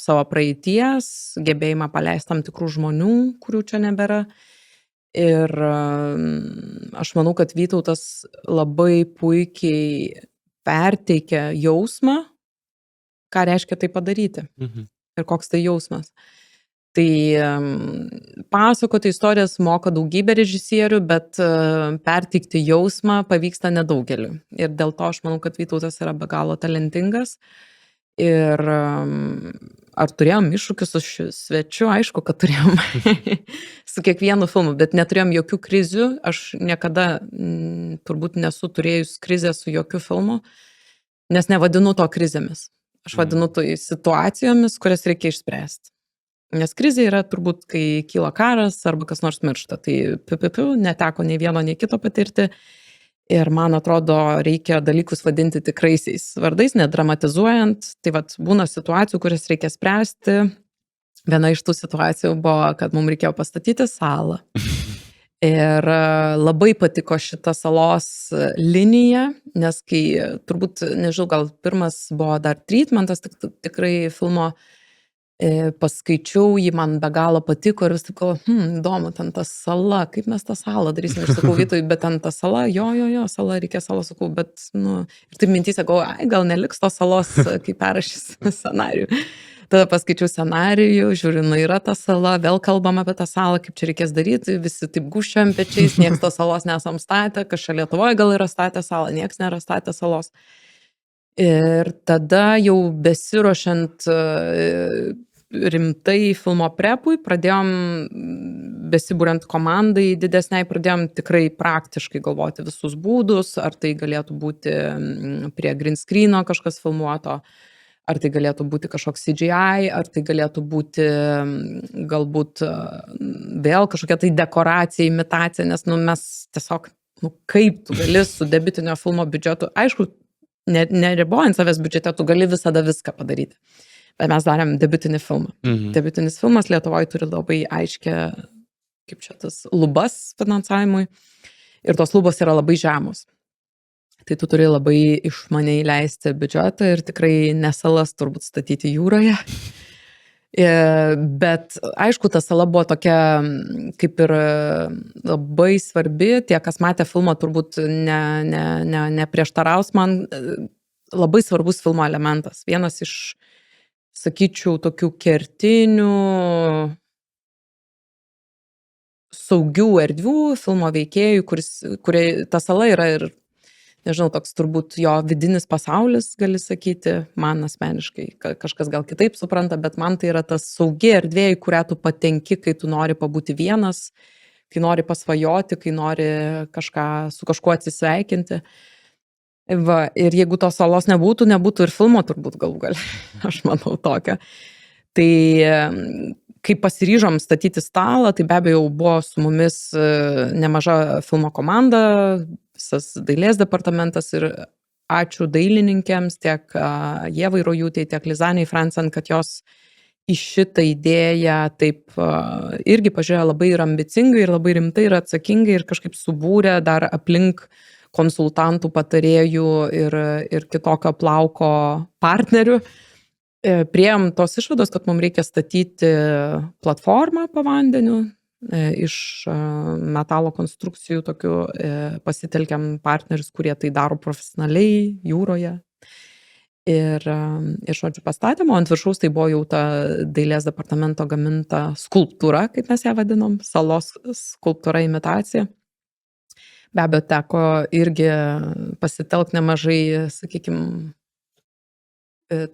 savo praeities, gebėjimą paleisti tam tikrų žmonių, kurių čia nebėra. Ir aš manau, kad Vytautas labai puikiai perteikia jausmą, ką reiškia tai padaryti ir koks tai jausmas. Tai pasakoti istorijas moka daugybė režisierių, bet perteikti jausmą pavyksta nedaugeliu. Ir dėl to aš manau, kad Vytautas yra be galo talentingas. Ir ar turėjom iššūkius su svečiu, aišku, kad turėjom su kiekvienu filmu, bet neturėjom jokių krizių, aš niekada turbūt nesu turėjus krizę su jokiu filmu, nes nevadinu to krizėmis. Aš vadinu tai situacijomis, kurias reikia išspręsti. Nes krizė yra turbūt, kai kyla karas arba kas nors miršta. Tai neteko nei vieno, nei kito patirti. Ir man atrodo, reikia dalykus vadinti tikraisiais vardais, nedramatizuojant. Tai vat būna situacijų, kurias reikia spręsti. Viena iš tų situacijų buvo, kad mums reikėjo pastatyti salą. Ir labai patiko šita salos linija, nes kai, turbūt, nežinau, gal pirmas buvo dar treatmentas, tikrai filmo paskaičiau, jį man be galo patiko ir vis taip galvoju, įdomu, ten ta sala, kaip mes tą salą darysim, ir sakau, Vytui, bet ten ta sala, jo, sala, reikia salą, sakau, bet, ir taip mintys, sakau, gal neliks tos salos, kai perrašys scenarijų. Tada paskaičiau scenarijų, žiūriu, yra ta sala, vėl kalbam apie tą salą, kaip čia reikės daryti, visi taip gušiam pečiais, nieks tos salos nesam statę, kažkaip Lietuvoje gal yra statę salą, nieks nėra statę salos. Ir tada jau besiruošiant rimtai filmo prepui, pradėjom, besibūrent komandai didesniai, pradėjom tikrai praktiškai galvoti visus būdus, ar tai galėtų būti prie green screeno kažkas filmuoto, ar tai galėtų būti kažkoks CGI, ar tai galėtų būti galbūt vėl kažkokia tai dekoracija, imitacija, nes mes tiesiog, kaip tu gali su debiutinio filmo biudžetu, aišku, neribojant savęs biudžete, tu gali visada viską padaryti. Bet mes darėm debiutinį filmą. Debiutinis filmas Lietuvoje turi labai aiškę, kaip čia tas, lubas finansavimui. Ir tos lubos yra labai žemos. Tai tu turi labai išmaniai leisti biudžetą ir tikrai nesalas turbūt statyti jūroje. Bet aišku, ta sala buvo tokia kaip ir labai svarbi, tie, kas matė filmą, turbūt neprieštaraus man, labai svarbus filmo elementas. Vienas iš, sakyčiau, tokių kertinių saugių erdvių filmo veikėjų, kurie ta sala yra ir, nežinau, toks turbūt jo vidinis pasaulis, gali sakyti, man asmeniškai, kažkas gal kitaip supranta, bet man tai yra tas saugi erdvė, į kurią tu patenki, kai tu nori pabūti vienas, kai nori pasvajoti, kai nori su kažkuo atsisveikinti. Va, ir jeigu tos salos nebūtų ir filmo turbūt galų gale, aš manau tokia. Tai kai pasiryžom statyti stalą, tai be abejo buvo su mumis nemaža filmo komanda, visas dailės departamentas ir ačiū dailininkėms, tiek Ievai Rojūtei, tiek Lizanei Fransen, kad jos į šitą idėją taip irgi pažiūrėjo labai ir ambicingai, ir labai rimtai, ir atsakingai, ir kažkaip subūrė dar aplink konsultantų, patarėjų ir kitokio plauko partnerių. Priėjom tos išvados, kad mums reikia statyti platformą po vandeniu, iš metalo konstrukcijų tokių, pasitelkiam partnerius, kurie tai daro profesionaliai jūroje. Ir žodžiu pastatėm, ant viršaus tai buvo jau ta dailės departamento gaminta skulptūra, kaip mes ją vadinom, salos skulptūra imitacija. Be abejo, teko irgi pasitelkti nemažai, sakykime,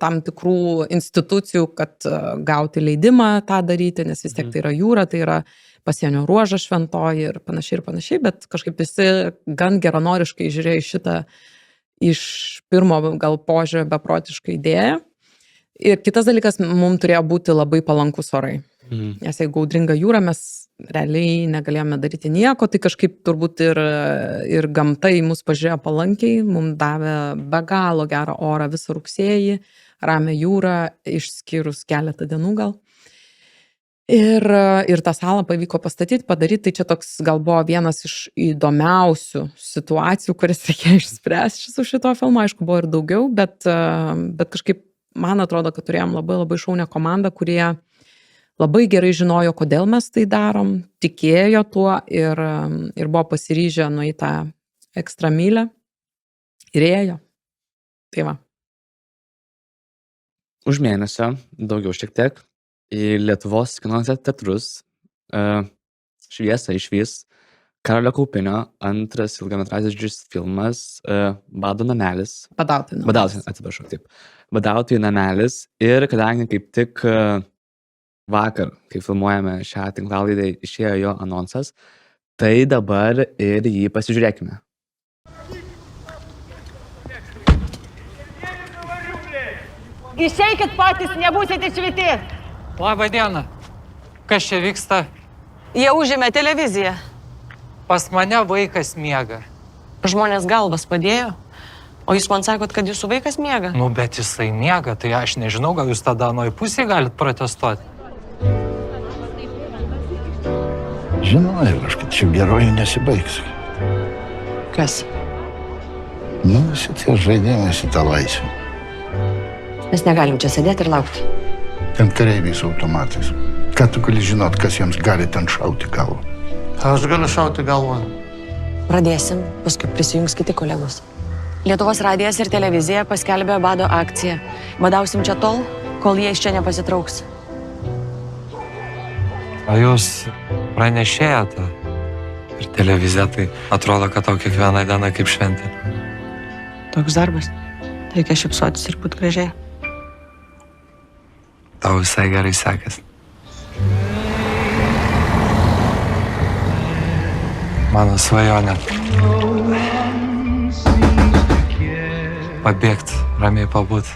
tam tikrų institucijų, kad gauti leidimą tą daryti, nes vis tiek tai yra jūra, tai yra pasienio ruožas šventoji ir panašiai, bet kažkaip visi gan geranoriškai žiūrėjo šitą iš pirmo gal požiūrio beprotišką idėją. Ir kitas dalykas, mums turėjo būti labai palankus orai. Nes jeigu audringa jūra, mes realiai negalėjome daryti nieko, tai kažkaip turbūt ir gamta į mus pažiūrėjo palankiai, mums davė be galo gerą orą visą rugsėjį, ramią jūrą, išskyrus keletą dienų gal. Ir tą salą pavyko padaryti, tai čia toks gal buvo vienas iš įdomiausių situacijų, kuris reikėjo išspręsti su šito filmu, aišku, buvo ir daugiau, bet kažkaip man atrodo, kad turėjom labai labai šaunią komandą, kurie labai gerai žinojo, kodėl mes tai darom, tikėjo tuo ir buvo pasiryžę nueiti tą ekstra mylę ir ėjo. Tai va. Už mėnesio, daugiau šiek tiek, į Lietuvos kino teatrus Šviesą išvys Karolio Kaupinio antras ilgametražis filmas Bado namelis. Badautojų namelis. Badautojų, atsiprašau, taip. Badautojų namelis. Ir kadangi kaip tik vakar, kai filmuojame šią tinklalaidę, išėjo jo anonsas, tai dabar ir jį pasižiūrėkime. Išeikit patys, nebūsite švyti. Labą dieną. Kas čia vyksta? Jie užėmė televiziją. Pas mane vaikas miega. Žmonės galvas padėjo. O jūs man sakot, kad jūsų vaikas miega? Nu, bet jisai miega, tai aš nežinau, gal jūs tada anoj pusėje galit protestuoti. Žinojau, kad čia gerojų nesibaigs. Kas? Nu, šitie žaidimai į tą laisvę. Mes negalim čia sėdėti ir laukti. Ten kareiviai su automatais. Ką tu gali žinot, kas jiems gali ten šauti galvą? Aš galiu šauti galvą. Pradėsim, paskui prisijungs kiti kolegos. Lietuvos radijas ir televizija paskelbė bado akciją. Badausim čia tol, kol jie iš čia nepasitrauks. O jūs pranešėjote? Ir televizija tai atrodo, kad tau kiekvieną dieną kaip šventė. Toks darbas. Reikia šypsotis ir būt gražiai. Tau visai gerai sekasi. Mano svajonė. Pabėgti, ramiai pabūt.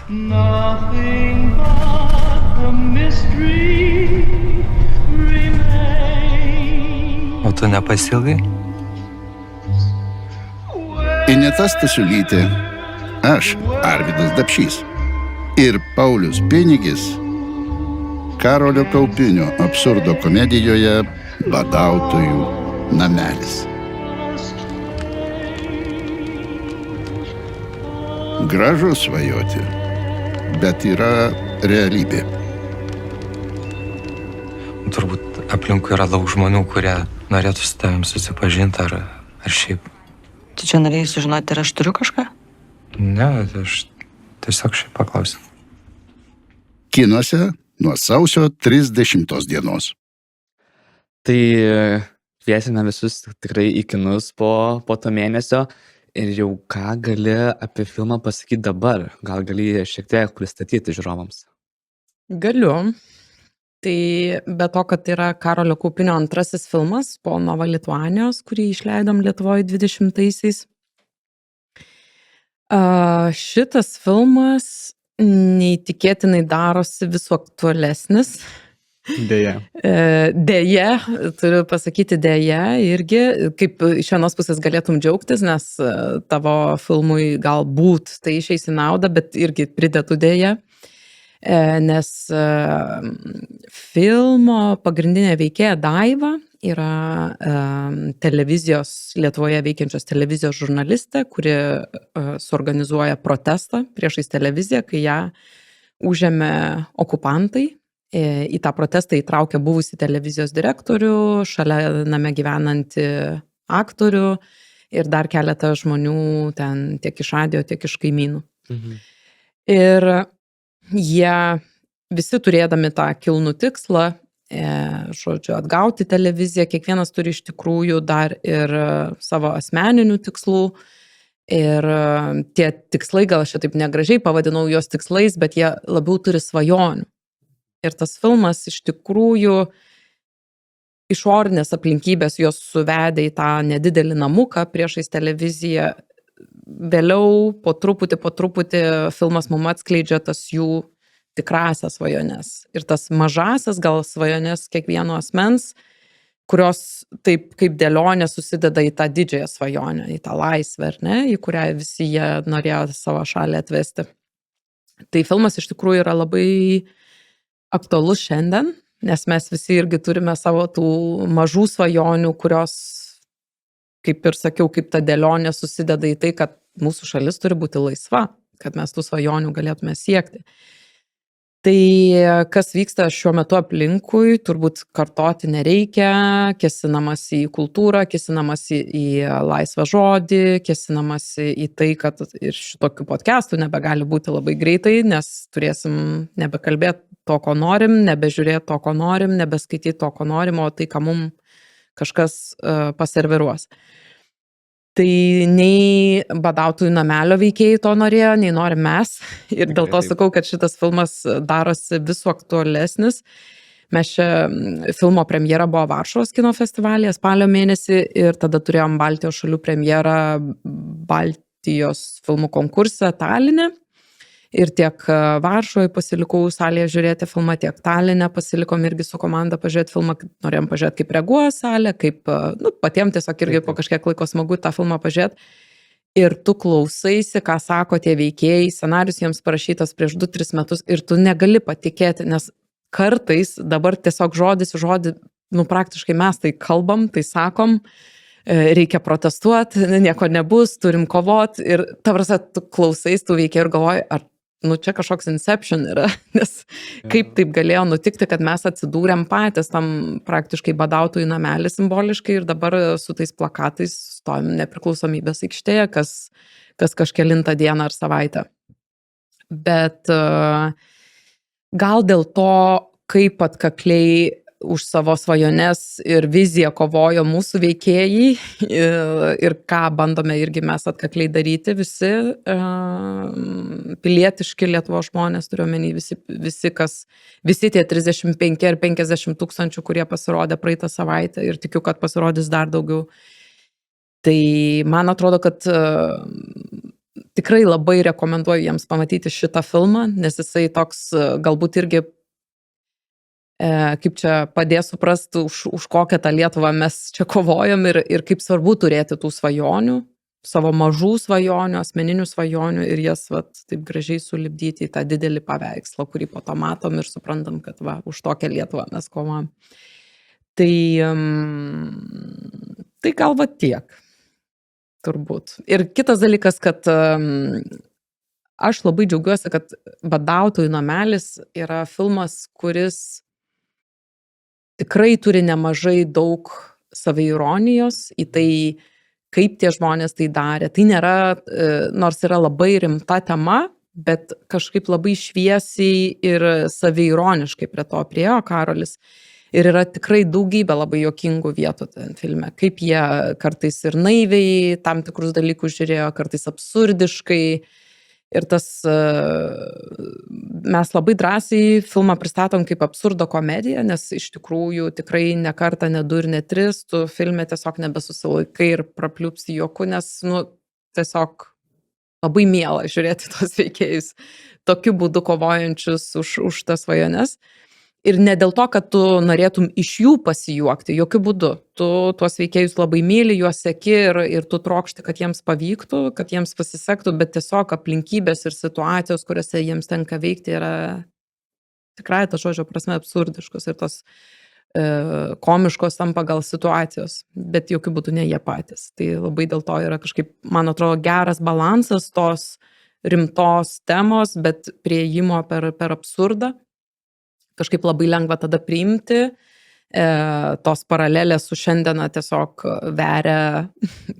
O tu nepasiilgai? Ineta Stasiulytė, aš, Arvydas Dapšys ir Paulius Pinigis Karolio Kaupinio absurdo komedijoje Badautojų namelis. Gražu svajoti, bet yra realybė. Turbūt aplinkui yra daug žmonių, kurie norėtų su tavim susipažinti ar šiaip. Tu čia norėjai sužinoti, ar aš turiu kažką? Ne, aš tiesiog šiaip paklausiu. Kinuose nuo sausio 30 dienos. Tai kviesime visus tikrai į kinus po to mėnesio. Ir jau ką gali apie filmą pasakyti dabar? Gal gali šiek tiek pristatyti žiūrovams? Galiu. Tai be to, kad yra Karolio Kaupinio antrasis filmas po Nova Lituanijos, kurį išleidom Lietuvoje 20-aisiais. Šitas filmas neįtikėtinai darosi vis aktualesnis. Deja. Deja, turiu pasakyti deja irgi, kaip iš vienos pusės galėtum džiaugtis, nes tavo filmui galbūt tai išeis į naudą, bet irgi pridedu deja, nes filmo pagrindinė veikėja Daiva yra televizijos, Lietuvoje veikiančios televizijos žurnalistė, kuri suorganizuoja protestą priešais televiziją, kai ją užėmė okupantai. Į tą protestą įtraukė buvusi televizijos direktorių, šalia name gyvenantį aktorių ir dar keletą žmonių ten tiek iš radijo, tiek iš kaimynų. Ir jie visi turėdami tą kilnų tikslą, žodžiu, atgauti televiziją, kiekvienas turi iš tikrųjų dar ir savo asmeninių tikslų. Ir tie tikslai, gal aš taip negražiai pavadinau juos tikslais, bet jie labiau turi svajonių. Ir tas filmas iš tikrųjų išorinės aplinkybės juos suvedė į tą nedidelį namuką priešais televiziją. Vėliau po truputį filmas mum atskleidžia tas jų tikrasias svajones. Ir tas mažasias gal svajones kiekvieno asmens, kurios taip kaip dėlionė susideda į tą didžiąją svajonę, į tą laisvę, ar ne, į kurią visi jie norėjo savo šalį atvesti. Tai filmas iš tikrųjų yra labai aktualus šiandien, nes mes visi irgi turime savo tų mažų svajonių, kurios, kaip ir sakiau, kaip ta dėlionė susideda į tai, kad mūsų šalis turi būti laisva, kad mes tų svajonių galėtume siekti. Tai kas vyksta šiuo metu aplinkui, turbūt kartoti nereikia, kėsinamas į kultūrą, kėsinamas į laisvą žodį, kėsinamas į tai, kad ir šitokių podcastų nebegali būti labai greitai, nes turėsim nebekalbėti to, ko norim, nebežiūrėti to, ko norim, nebeskaityti to, ko norim, o tai, ką kažkas paserviruos. Tai nei badautojų namelio veikėjai to norėjo, nei norim mes. Ir dėl to sakau, kad šitas filmas darosi vis aktualesnis. Mes čia filmo premjera buvo Varšuvos kino festivalyje spalio mėnesį ir tada turėjom Baltijos šalių premjerą Baltijos filmų konkurse Taline. Ir tiek Varšuvoje pasilikau salėje žiūrėti filmą, tiek Taline pasilikom irgi su komanda pažiūrėti filmą, norėjom pažiūrėti, kaip reaguoja salė, kaip, patiem tiesiog irgi po kažkiek laiko smagu tą filmą pažiūrėti. Ir tu klausaisi, ką sako tie veikėjai, scenarius jiems parašytas prieš 2-3 metus ir tu negali patikėti, nes kartais dabar tiesiog žodis į žodį, praktiškai mes tai kalbam, tai sakom, reikia protestuoti, nieko nebus, turim kovot ir ta prasme, tu klausais, tu veikia ir galvoji, ar čia kažkoks inception yra, nes kaip taip galėjo nutikti, kad mes atsidūrėm patys tam praktiškai badautojų namelį simboliškai ir dabar su tais plakatais stovim nepriklausomybės aikštėje, kas kažkelintą dieną ar savaitę. Bet gal dėl to, kaip atkakliai už savo svajones ir viziją kovojo mūsų veikėjai ir ką bandome irgi mes atkakliai daryti visi pilietiški Lietuvos žmonės, turiuomenį visi tie 35 ar 50 tūkstančių, kurie pasirodė praeitą savaitę ir tikiu, kad pasirodys dar daugiau. Tai man atrodo, kad tikrai labai rekomenduoju jiems pamatyti šitą filmą, nes jisai toks galbūt irgi kaip čia padės suprasti, už kokią tą Lietuvą mes čia kovojam ir kaip svarbu turėti tų svajonių, savo mažų svajonių, asmeninių svajonių ir jas taip gražiai sulipdyti į tą didelį paveikslą, kurį po to matom ir suprantam, kad už tokią Lietuvą mes kovojam. Tai gal tiek, turbūt. Ir kitas dalykas, kad aš labai džiaugiuosi, kad Badautojų namelis yra filmas, kuris tikrai turi nemažai daug saviironijos į tai, kaip tie žmonės tai darė. Tai nėra, nors yra labai rimta tema, bet kažkaip labai šviesiai ir saviironiškai prie to priėjo Karolis. Ir yra tikrai daugybė labai juokingų vietų ten filme. Kaip jie kartais ir naiviai tam tikrus dalykus žiūrėjo, kartais absurdiškai. Ir tas, mes labai drąsiai filmą pristatom kaip absurdo komediją, nes iš tikrųjų tikrai ne kartą, ne 2 ir ne 3, tu filme tiesiog nebesusilaikai ir prapliupsi juoku, nes, tiesiog labai miela žiūrėti tos veikėjus tokiu būdu kovojančius už tas svajones. Ir ne dėl to, kad tu norėtum iš jų pasijuokti, jokių būdų. Tu tuos veikėjus labai myli, juos seki ir tu trokšti, kad jiems pavyktų, kad jiems pasisektų, bet tiesiog aplinkybės ir situacijos, kuriuose jiems tenka veikti, yra tikrai ta žodžio prasme absurdiškos ir tos komiškos tampa gal situacijos, bet jokių būdų ne jie patys. Tai labai dėl to yra kažkaip, man atrodo, geras balansas tos rimtos temos, bet prieimo per absurdą. Kažkaip labai lengva tada priimti, tos paralelės su šiandiena tiesiog veria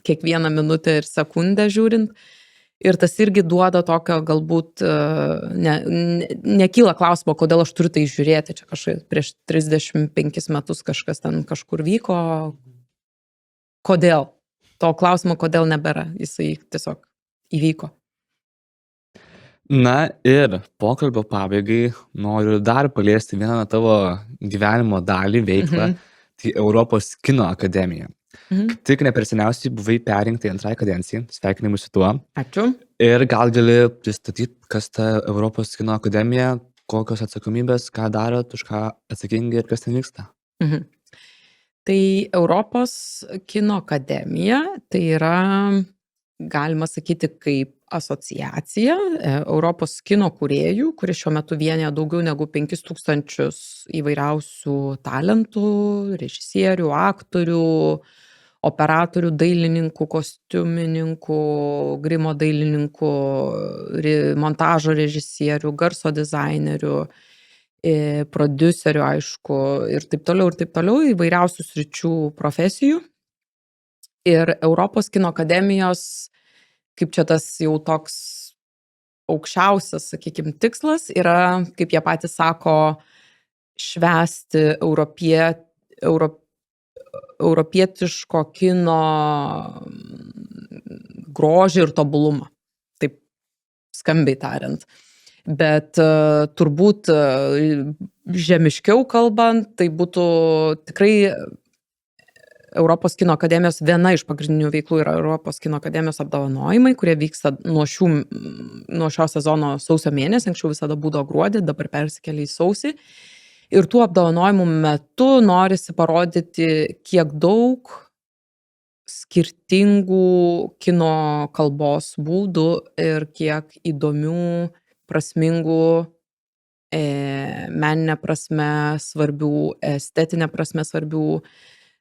kiekvieną minutę ir sekundę žiūrint. Ir tas irgi duoda tokio galbūt, nekyla klausimo, kodėl aš turiu tai žiūrėti. Čia kažkaip prieš 35 metus kažkas ten kažkur vyko. Kodėl? To klausimo, kodėl nebėra. Jisai tiesiog įvyko. Na ir pokalbio pabaigai noriu dar paliesti vieną tavo gyvenimo dalį, veiklą, tai Europos kino akademija. Tik neperseniausiai buvai perrinkta 2 kadencijai, sveikinimai su tuo. Ačiū. Ir gal gali pristatyti, kas ta Europos kino akademija, kokios atsakomybės, ką darot, už ką atsakingi ir kas ten vyksta. Tai Europos kino akademija, tai yra, galima sakyti, kaip asociacija Europos kino kūrėjų, kuri šiuo metu vienija daugiau negu 5000 įvairiausių talentų, režisierių, aktorių, operatorių, dailininkų, kostiumininkų, grimo dailininkų, montažo režisierių, garso dizainerių, prodiuserių, aišku, ir taip toliau, įvairiausių sričių profesijų. Ir Europos kino akademijos, kaip čia tas jau toks aukščiausias, sakykime, tikslas yra, kaip jie patys sako, švęsti europietiško kino grožį ir tobulumą, taip skambiai tariant. Bet turbūt žemiškiau kalbant, tai būtų tikrai Europos kino akademijos viena iš pagrindinių veiklų yra Europos kino akademijos apdovanojimai, kurie vyksta nuo šio sezono sausio mėnesį, anksčiau visada būdavo gruodį, dabar persikėlė į sausį. Ir tų apdovanojimų metu norisi parodyti, kiek daug skirtingų kino kalbos būdų ir kiek įdomių, prasmingų, meninė prasme svarbių, estetinė prasme svarbių,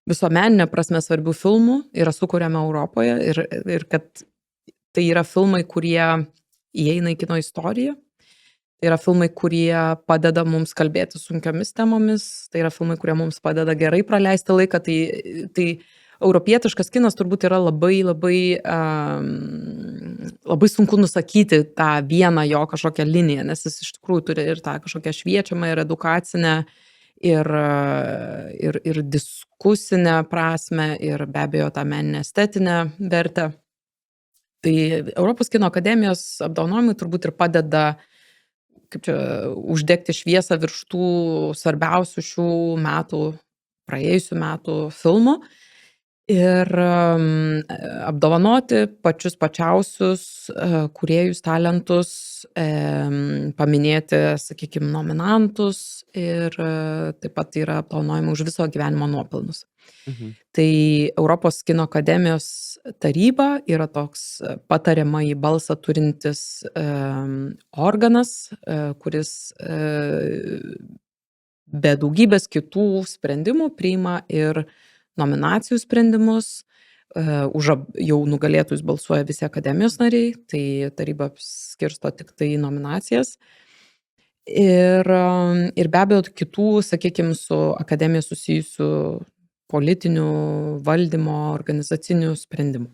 visuomeninė prasme svarbių filmų yra sukuriama Europoje ir kad tai yra filmai, kurie įeina į kino istoriją. Tai yra filmai, kurie padeda mums kalbėti sunkiomis temomis, tai yra filmai, kurie mums padeda gerai praleisti laiką. Tai europietiškas kinas turbūt yra labai sunku nusakyti tą vieną jo kažkokią liniją, nes jis iš tikrųjų turi ir tą kažkokią šviečiamą ir edukacinę ir diskusinę prasme ir be abejo tą meninę estetinę vertę. Tai Europos kino akademijos apdovanojimai turbūt ir padeda uždegti šviesą virš tų svarbiausių šių metų, praėjusių metų filmų ir apdovanoti pačius pačiausius kūrėjus, talentus, paminėti, sakykime, nominantus ir taip pat yra apdovanojimai už viso gyvenimo nuopelnus. Tai Europos kino akademijos taryba yra toks patariamąjį balsą turintis organas, kuris be daugybės kitų sprendimų priima ir nominacijų sprendimus. Už jau nugalėtojus balsuoja visi akademijos nariai, tai taryba skirsto tik tai nominacijas. Ir be abejo kitų, sakykime, su akademija susijusių politinių, valdymo, organizacinių sprendimų.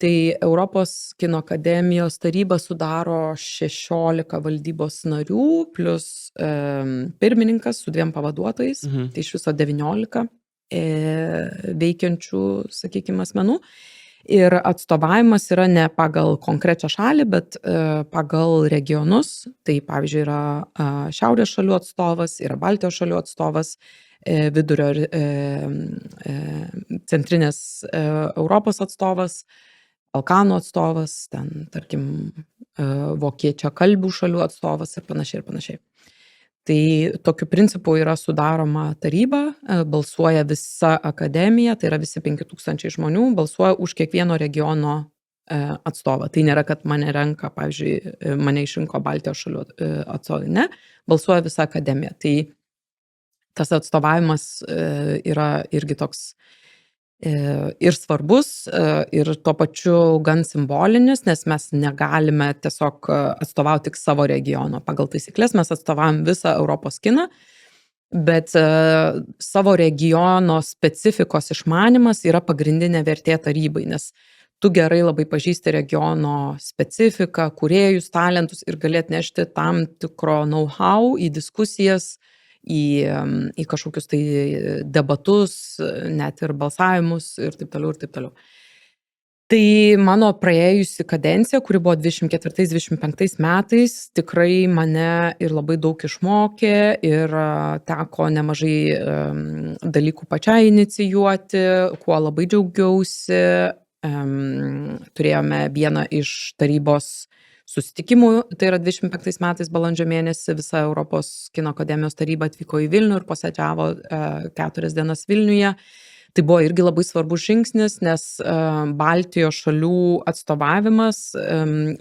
Tai Europos kino akademijos taryba sudaro 16 valdybos narių, plus pirmininkas su 2 pavaduotojais, tai iš viso 19 veikiančių, sakykime, asmenų. Ir atstovavimas yra ne pagal konkrečią šalį, bet pagal regionus. Tai pavyzdžiui yra Šiaurės šalių atstovas, yra Baltijos šalių atstovas, Vidurio centrinės Europos atstovas, Balkanų atstovas, ten, tarkim, vokiečiakalbių šalių atstovas ir panašiai. Tai tokiu principu yra sudaroma taryba, balsuoja visa akademija, tai yra visi 5000 žmonių, balsuoja už kiekvieno regiono atstovą. Tai nėra, kad mane renka, pavyzdžiui, mane išrinko Baltijos šalių atstovai, ne, balsuoja visa akademija. Tai tas atstovavimas yra irgi toks ir svarbus, ir tuo pačiu gan simbolinis, nes mes negalime tiesiog atstovauti tik savo regiono. Pagal taisyklės mes atstovavom visą Europos kiną, bet savo regiono specifikos išmanimas yra pagrindinė vertė tarybai, nes tu gerai labai pažįsti regiono specifiką, kūrėjus, talentus ir gali atnešti tam tikro know-how į diskusijas, į kažkokius tai debatus, net ir balsavimus ir taip toliau. Tai mano praėjusi kadencija, kuri buvo 24-25 metais, tikrai mane ir labai daug išmokė ir teko nemažai dalykų pačiai inicijuoti, kuo labai džiaugiausi. Turėjome vieną iš tarybos susitikimų, tai yra 25 metais balandžio mėnesį visa Europos kino akademijos taryba atvyko į Vilnių ir posėdžiavo 4 dienas Vilniuje. Tai buvo irgi labai svarbus žingsnis, nes Baltijos šalių atstovavimas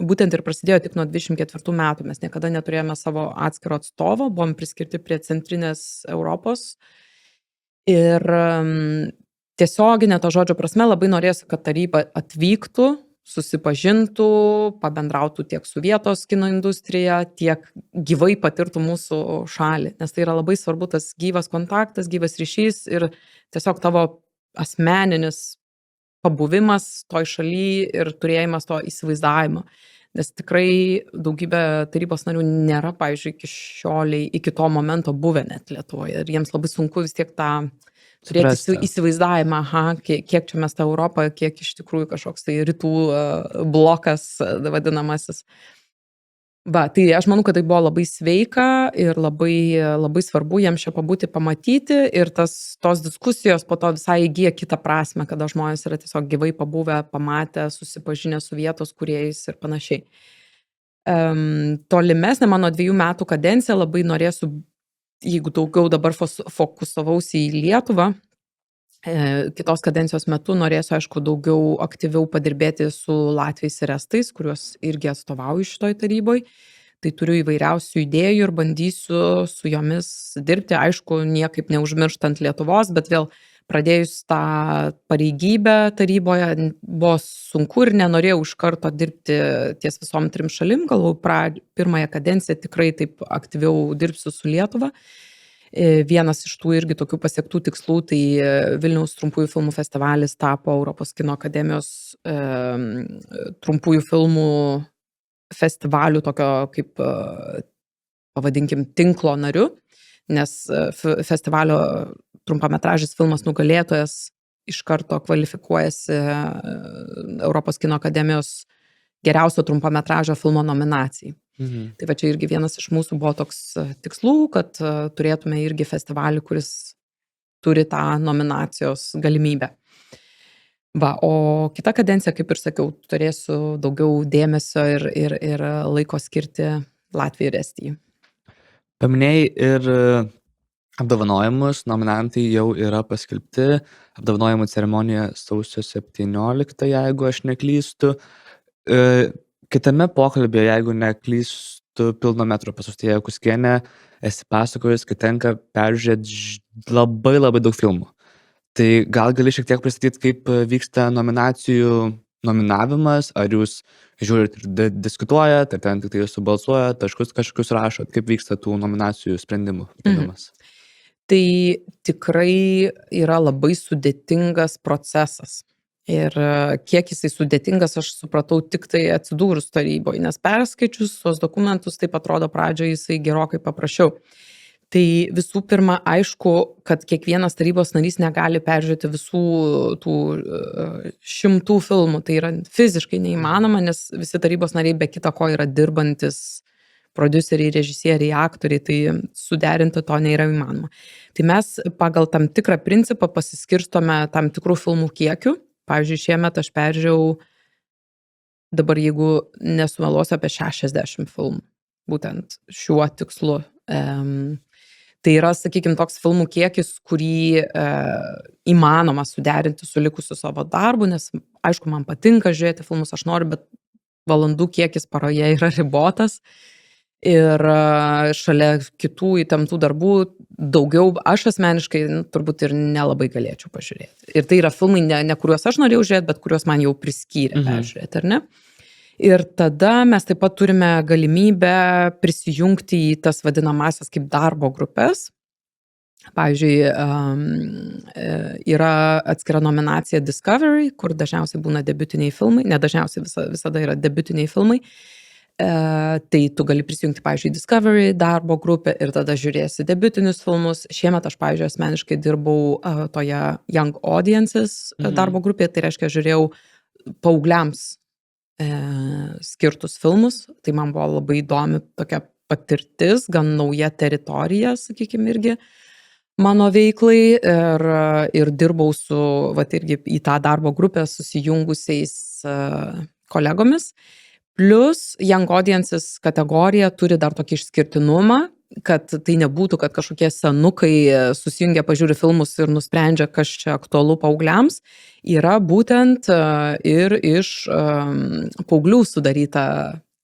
būtent ir prasidėjo tik nuo 24 metų. Mes niekada neturėjome savo atskiro atstovo, buvom priskirti prie centrinės Europos. Ir tiesioginė to žodžio prasme labai norėsiu, kad taryba atvyktų, susipažintų, pabendrautų tiek su vietos kino industrija, tiek gyvai patirtų mūsų šalį. Nes tai yra labai svarbu tas gyvas kontaktas, gyvas ryšys ir tiesiog tavo asmeninis pabuvimas toj šaly ir turėjimas to įsivaizdavimo. Nes tikrai daugybė tarybos narių nėra, pavyzdžiui, iki to momento buvę net Lietuvoje. Ir jiems labai sunku vis tiek tą turėti Suprasti. įsivaizdavimą, kiek čia mes tą Europą, kiek iš tikrųjų kažkoks tai rytų blokas vadinamasis. Tai aš manau, kad tai buvo labai sveika ir labai svarbu jiems čia pabūti, pamatyti ir tos diskusijos po to visai įgyja kitą prasme, kada žmonės yra tiesiog gyvai pabuvę, pamatę, susipažinę su vietos kūrėjais ir panašiai. Tolimesnė mano 2 metų kadencija labai norėsiu, jeigu daugiau dabar fokusavausi į Lietuvą, kitos kadencijos metu norėsiu, aišku, daugiau aktyviau padirbėti su latviais ir estais, kuriuos irgi atstovauju šitoj taryboj. Tai turiu įvairiausių idėjų ir bandysiu su jomis dirbti, aišku, niekaip neužmirštant Lietuvos, bet vėl pradėjus tą pareigybę taryboje buvo sunku ir nenorėjau iš karto dirbti ties visom 3 šalim, galvoju, pirmąją kadenciją tikrai taip aktyviau dirbsiu su Lietuva. Vienas iš tų irgi tokių pasiektų tikslų, tai Vilniaus trumpųjų filmų festivalis tapo Europos kino akademijos trumpųjų filmų festivalių tokio kaip, pavadinkim, tinklo nariu, nes festivalio trumpametražis filmas nugalėtojas iš karto kvalifikuojasi Europos kino akademijos geriausio trumpametražio filmo nominacijai. Tai va čia irgi vienas iš mūsų buvo toks tikslų, kad turėtume irgi festivalį, kuris turi tą nominacijos galimybę. O kita kadencija, kaip ir sakiau, turėsiu daugiau dėmesio ir laiko skirti Latvijai ir Estijai. Paminėjai ir apdovanojimus, nominantai jau yra paskelbti, apdovanojimų ceremonija sausio 17, jeigu aš neklystu. Kitame pokalbėje, jeigu neklystu, Pilno metro pas Austėją Kuskienę, esi pasakojus, kad tenka peržiūrėti labai daug filmų. Tai gal gali šiek tiek pristatyti, kaip vyksta nominavimas, ar jūs žiūrit ir diskutuojat, ar ten tik tai subalsuojat, taškus kažkokius rašot, kaip vyksta tų nominacijų sprendimų priėmimas? Tai tikrai yra labai sudėtingas procesas. Ir kiek jisai sudėtingas, aš supratau tik tai atsidūrus taryboje, nes perskaičius tos dokumentus, taip atrodo pradžioje jisai gerokai paprasčiau. Tai visų pirma, aišku, kad kiekvienas tarybos narys negali peržiūrėti visų tų 100 filmų. Tai yra fiziškai neįmanoma, nes visi tarybos nariai be kita ko yra dirbantis prodiuseriai, režisieriai, aktoriai, tai suderinti to nėra įmanoma. Tai mes pagal tam tikrą principą pasiskirstome tam tikrų filmų kiekių. Pavyzdžiui, šiemet aš peržiūrėjau, dabar jeigu nesumeluosiu, apie 60 filmų, būtent šiuo tikslu. Tai yra, sakykime, toks filmų kiekis, kurį įmanoma suderinti su likusiu savo darbu, nes, aišku, man patinka žiūrėti filmus, aš noriu, bet valandų kiekis paroje yra ribotas. Ir šalia kitų įtemptų darbų daugiau aš asmeniškai turbūt ir nelabai galėčiau pažiūrėti. Ir tai yra filmai, ne kuriuos aš norėjau žiūrėti, bet kuriuos man jau priskyrė peržiūrėti, ar ne? Ir tada mes taip pat turime galimybę prisijungti į tas vadinamasias kaip darbo grupės. Pavyzdžiui, yra atskira nominacija Discovery, kur dažniausiai būna debiutiniai filmai, nedažniausiai visada yra debiutiniai filmai. Tai tu gali prisijungti, pavyzdžiui, Discovery darbo grupę ir tada žiūrėsi debiutinius filmus. Šiemet aš, pavyzdžiui, asmeniškai dirbau toje Young Audiences darbo grupėje, tai reiškia, žiūrėjau paaugliams skirtus filmus. Tai man buvo labai įdomi tokia patirtis, gan nauja teritorija, sakykime, irgi mano veiklai ir dirbau su, irgi į tą darbo grupę susijungusiais kolegomis. Plus Young Audiences kategorija turi dar tokį išskirtinumą, kad tai nebūtų, kad kažkokie senukai susijungia, pažiūri filmus ir nusprendžia, kas čia aktualu paaugliams. Yra būtent ir iš paauglių sudaryta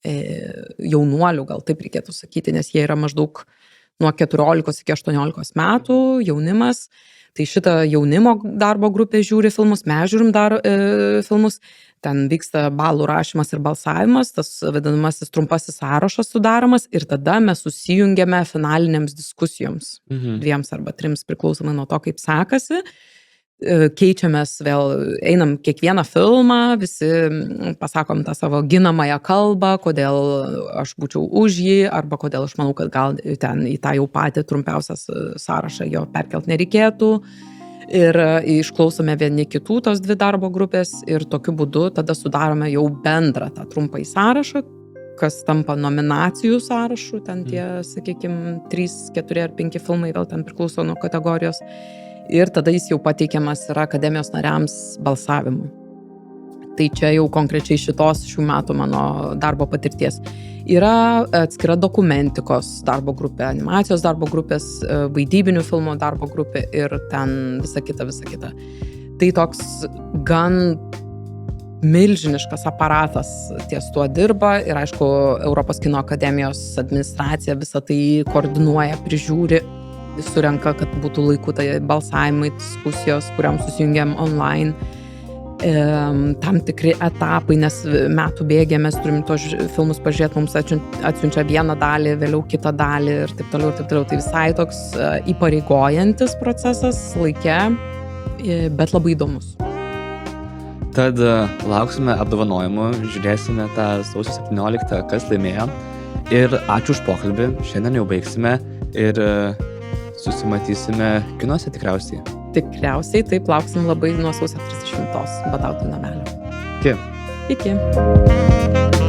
jaunuolių, gal taip reikėtų sakyti, nes jie yra maždaug nuo 14 iki 18 metų jaunimas. Tai šitą jaunimo darbo grupė žiūri filmus, mes žiūrim dar filmus, ten vyksta balų rašymas ir balsavimas, tas vadinamasis trumpasis sąrašas sudaromas ir tada mes susijungiame finalinėms diskusijoms, 2 arba 3 priklausomai nuo to, kaip sekasi. keičiamės vėl, einam kiekvieną filmą, visi pasakom tą savo ginamąją kalbą, kodėl aš būčiau už jį, arba kodėl aš manau, kad gal ten į tą jau patį trumpiausią sąrašą jo perkelt nereikėtų. Ir išklausome vieni kitų tos dvi darbo grupės ir tokiu būdu tada sudarome jau bendrą tą trumpąjį sąrašą, kas tampa nominacijų sąrašu, ten tie, sakykime, 3, 4 ar 5 filmai, vėl ten priklauso nuo kategorijos. Ir tada jis jau pateikiamas yra akademijos nariams balsavimui. Tai čia jau konkrečiai šių metų mano darbo patirties. Yra atskira dokumentikos darbo grupė, animacijos darbo grupės, vaidybinių filmų darbo grupė ir ten visa kita. Tai toks gan milžiniškas aparatas ties tuo dirba ir aišku, Europos kino akademijos administracija visą tai koordinuoja, prižiūri, surenka, kad būtų laiku tai balsavimai, diskusijos, kuriam susijungiam online. Tam tikri etapai, nes metų bėgė mes turim tos filmus pažiūrėti, mums atsiunčia vieną dalį, vėliau kitą dalį ir taip toliau. Tai visai toks įpareigojantis procesas laike, bet labai įdomus. Tad lauksime apdovanojimų, žiūrėsime tą sausio 17, kas laimėjo. Ir ačiū už pokalbį, šiandien jau baigsime ir susimatysime kinuose tikriausiai. Tikriausiai, taip, lauksim labai nuo sausio 30 Badautojų namelio. Iki. Iki.